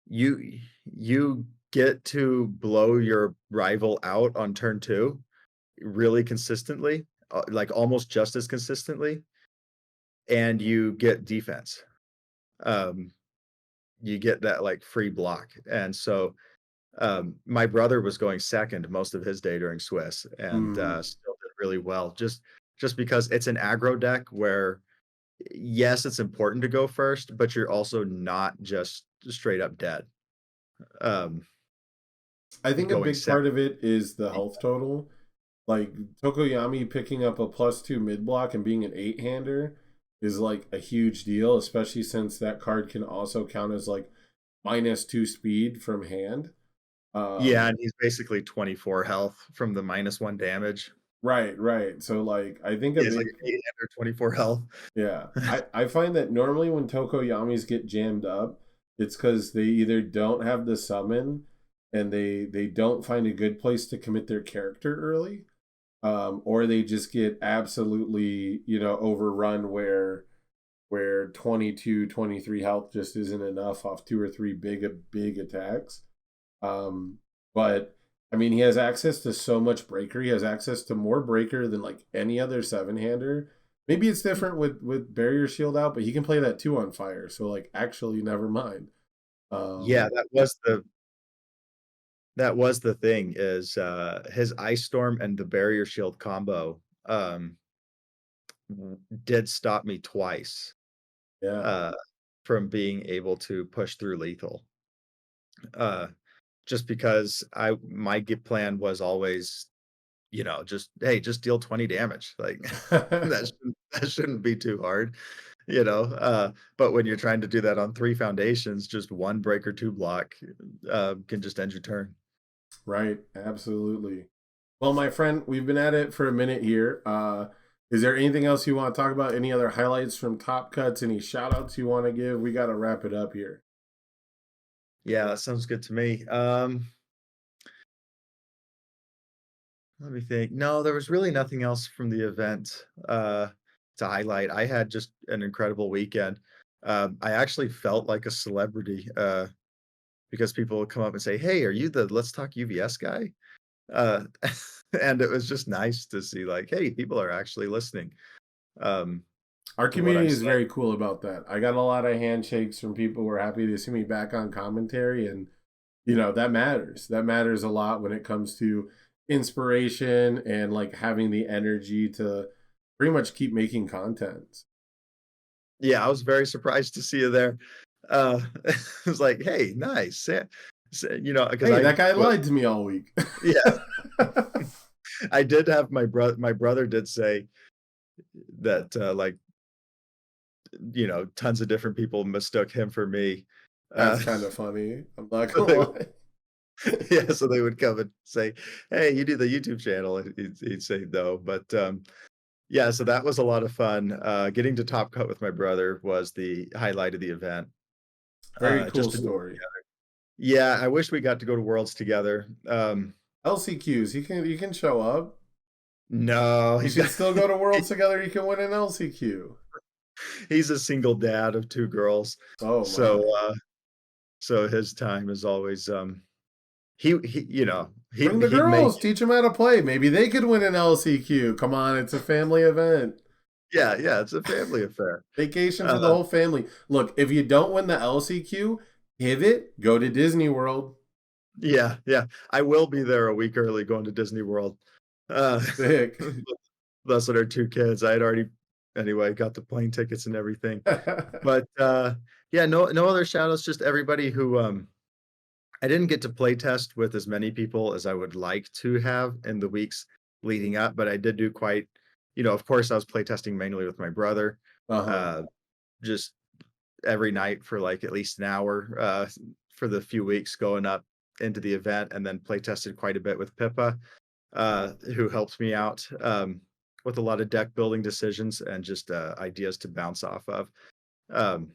you you get to blow your rival out on turn 2 really consistently, like, almost just as consistently, and you get defense. Um, you get that, like, free block, and so, my brother was going second most of his day during Swiss and, Mm. still did really well just because it's an aggro deck where, yes, it's important to go first, but you're also not just straight up dead, um, I think a going big second. part of it is the health total. Like Tokoyami picking up a +2 mid block and being an 8-hander is like a huge deal, especially since that card can also count as like -2 speed from hand. Yeah, Um, and he's basically 24 health from the -1 damage. right, right. So like I think a Yeah, it's like big an 8 under 24 health. yeah. I find that normally when Tokoyamis get jammed up, it's because they either don't have the summon and they don't find a good place to commit their character early, or they just get absolutely, overrun where 22, 23 health just isn't enough off two or three big attacks. Um, but I mean, he has access to so much breaker. He has access to more breaker than like any other seven hander. Maybe it's different with barrier shield out, but he can play that too on fire. So like, actually, never mind. Yeah, Um, that was the thing is, his Ice Storm and the Barrier Shield combo, did stop me twice, yeah. uh, from being able to push through lethal. Uh, just because my get plan was always, just, "Hey, just deal 20 damage." Like, that shouldn't be too hard, but when you're trying to do that on 3 foundations, just 1 break or 2 block, can just end your turn. Right, absolutely. Well, my friend, we've been at it for a minute here. Is there anything else you want to talk about? Any other highlights from Top Cuts? Any shout outs you want to give? We got to wrap it up here. Yeah, that sounds good to me. Let me think. No, there was really nothing else from the event, to highlight. I had just an incredible weekend. I actually felt like a celebrity, because people would come up and say, "Hey, are you the Let's Talk UVS guy?" Uh, and it was just nice to see like, "Hey, people are actually listening, um, Our to what I'm community is saying." very cool about that. I got a lot of handshakes from people who are happy to see me back on commentary, and that matters. That matters a lot when it comes to inspiration and like having the energy to pretty much keep making content. Yeah, I was very surprised to see you there. I was like, "Hey, nice." Yeah. Because Hey, that guy lied to me all week. yeah, I did have my brother did say that, like, tons of different people mistook him for me. That's Uh, kind of funny. I'm not so gonna they would lie. yeah, so they would come and say, "Hey, you do the YouTube channel?" And he'd say, "No," but, yeah, so that was a lot of fun. Getting to Top Cut with my brother was the highlight of the event, Very cool just to do it story. together. Yeah, I wish we got to go to Worlds together. LCQs. You can show up. No, You can still go to Worlds together. You can win an LCQ. he's a single dad of 2 girls, Oh so, my. so his time is always, he Bring the he'd make girls. Teach them how to play. Maybe they could win an LCQ. Come on, it's a family event. yeah, yeah, it's a family affair. Vacation for the Uh, whole family. Look, if you don't win the LCQ, pivot, go to Disney World. yeah, yeah, I will be there a week early going to Disney World. Uh, Sick. those are 2 kids. I had already anyway, got the plane tickets and everything. But, yeah, no other shout outs, just everybody who, I didn't get to play test with as many people as I would like to have in the weeks leading up, but I did do quite of course, I was play testing mainly with my brother, Uh-huh. uh, just every night for, like, at least an hour, for the few weeks going up into the event, and then play tested quite a bit with Pippa, who helped me out, with a lot of deck building decisions and just, ideas to bounce off of. Um,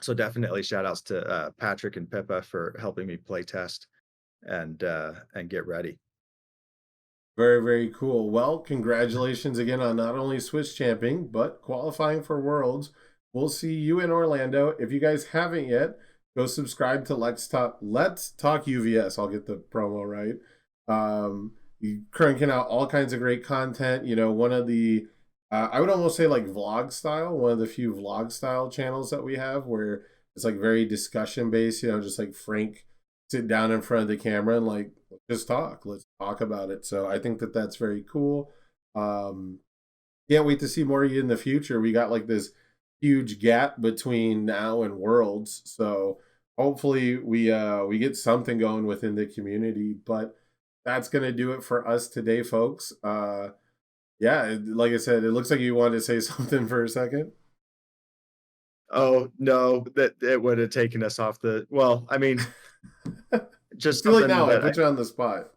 so definitely shout outs to, Patrick and Pippa for helping me play test and get ready. Very, very cool. Well, congratulations again on not only Swiss championing, but qualifying for Worlds. We'll see you in Orlando. If you guys haven't yet, go subscribe to Let's Talk UVS. I'll get the promo right. You cranking out all kinds of great content. One of the I would almost say like vlog style, one of the few vlog style channels that we have where it's like very discussion based, just like Frank sit down in front of the camera and like just talk. Let's talk about it. So I think that that's very cool. Um, can't wait to see more of you in the future. We got like this huge gap between now and Worlds, so hopefully we get something going within the community. But that's gonna do it for us today, folks. Yeah, like I said, it looks like you wanted to say something for a second. Oh, no, that it would have taken us off the well, I mean, It's just too late something now. I that put you on the spot.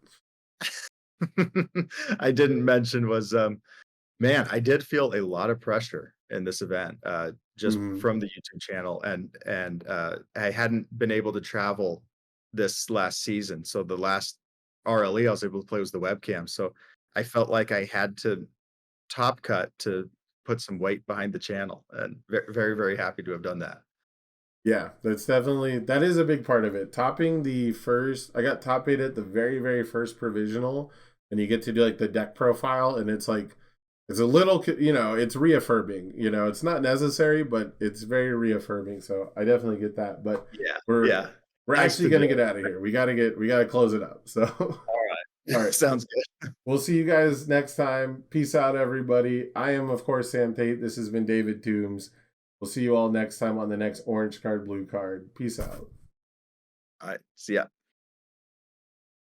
I didn't mention was, man, I did feel a lot of pressure in this event, just Mhm. from the YouTube channel, and I hadn't been able to travel this last season, so the last RLE I was able to play was the webcam, so I felt like I had to top cut to put some weight behind the channel, and very, very happy to have done that. Yeah, that is a big part of it. Topping the first, I got top eight at the very, very first provisional, and you get to do like the deck profile, and it's like it's a little, it's reaffirming. It's not necessary, but it's very reaffirming. So I definitely get that. But Yeah, we're yeah. we're Nice actually to do gonna get it. out of here. We gotta close it up. So all Alright. right. Sounds good. We'll see you guys next time. Peace out, everybody. I am, of course, Sam Tate. This has been David Toombs. We'll see you all next time on the next Orange Card, Blue Card. Peace out. Alright, see ya.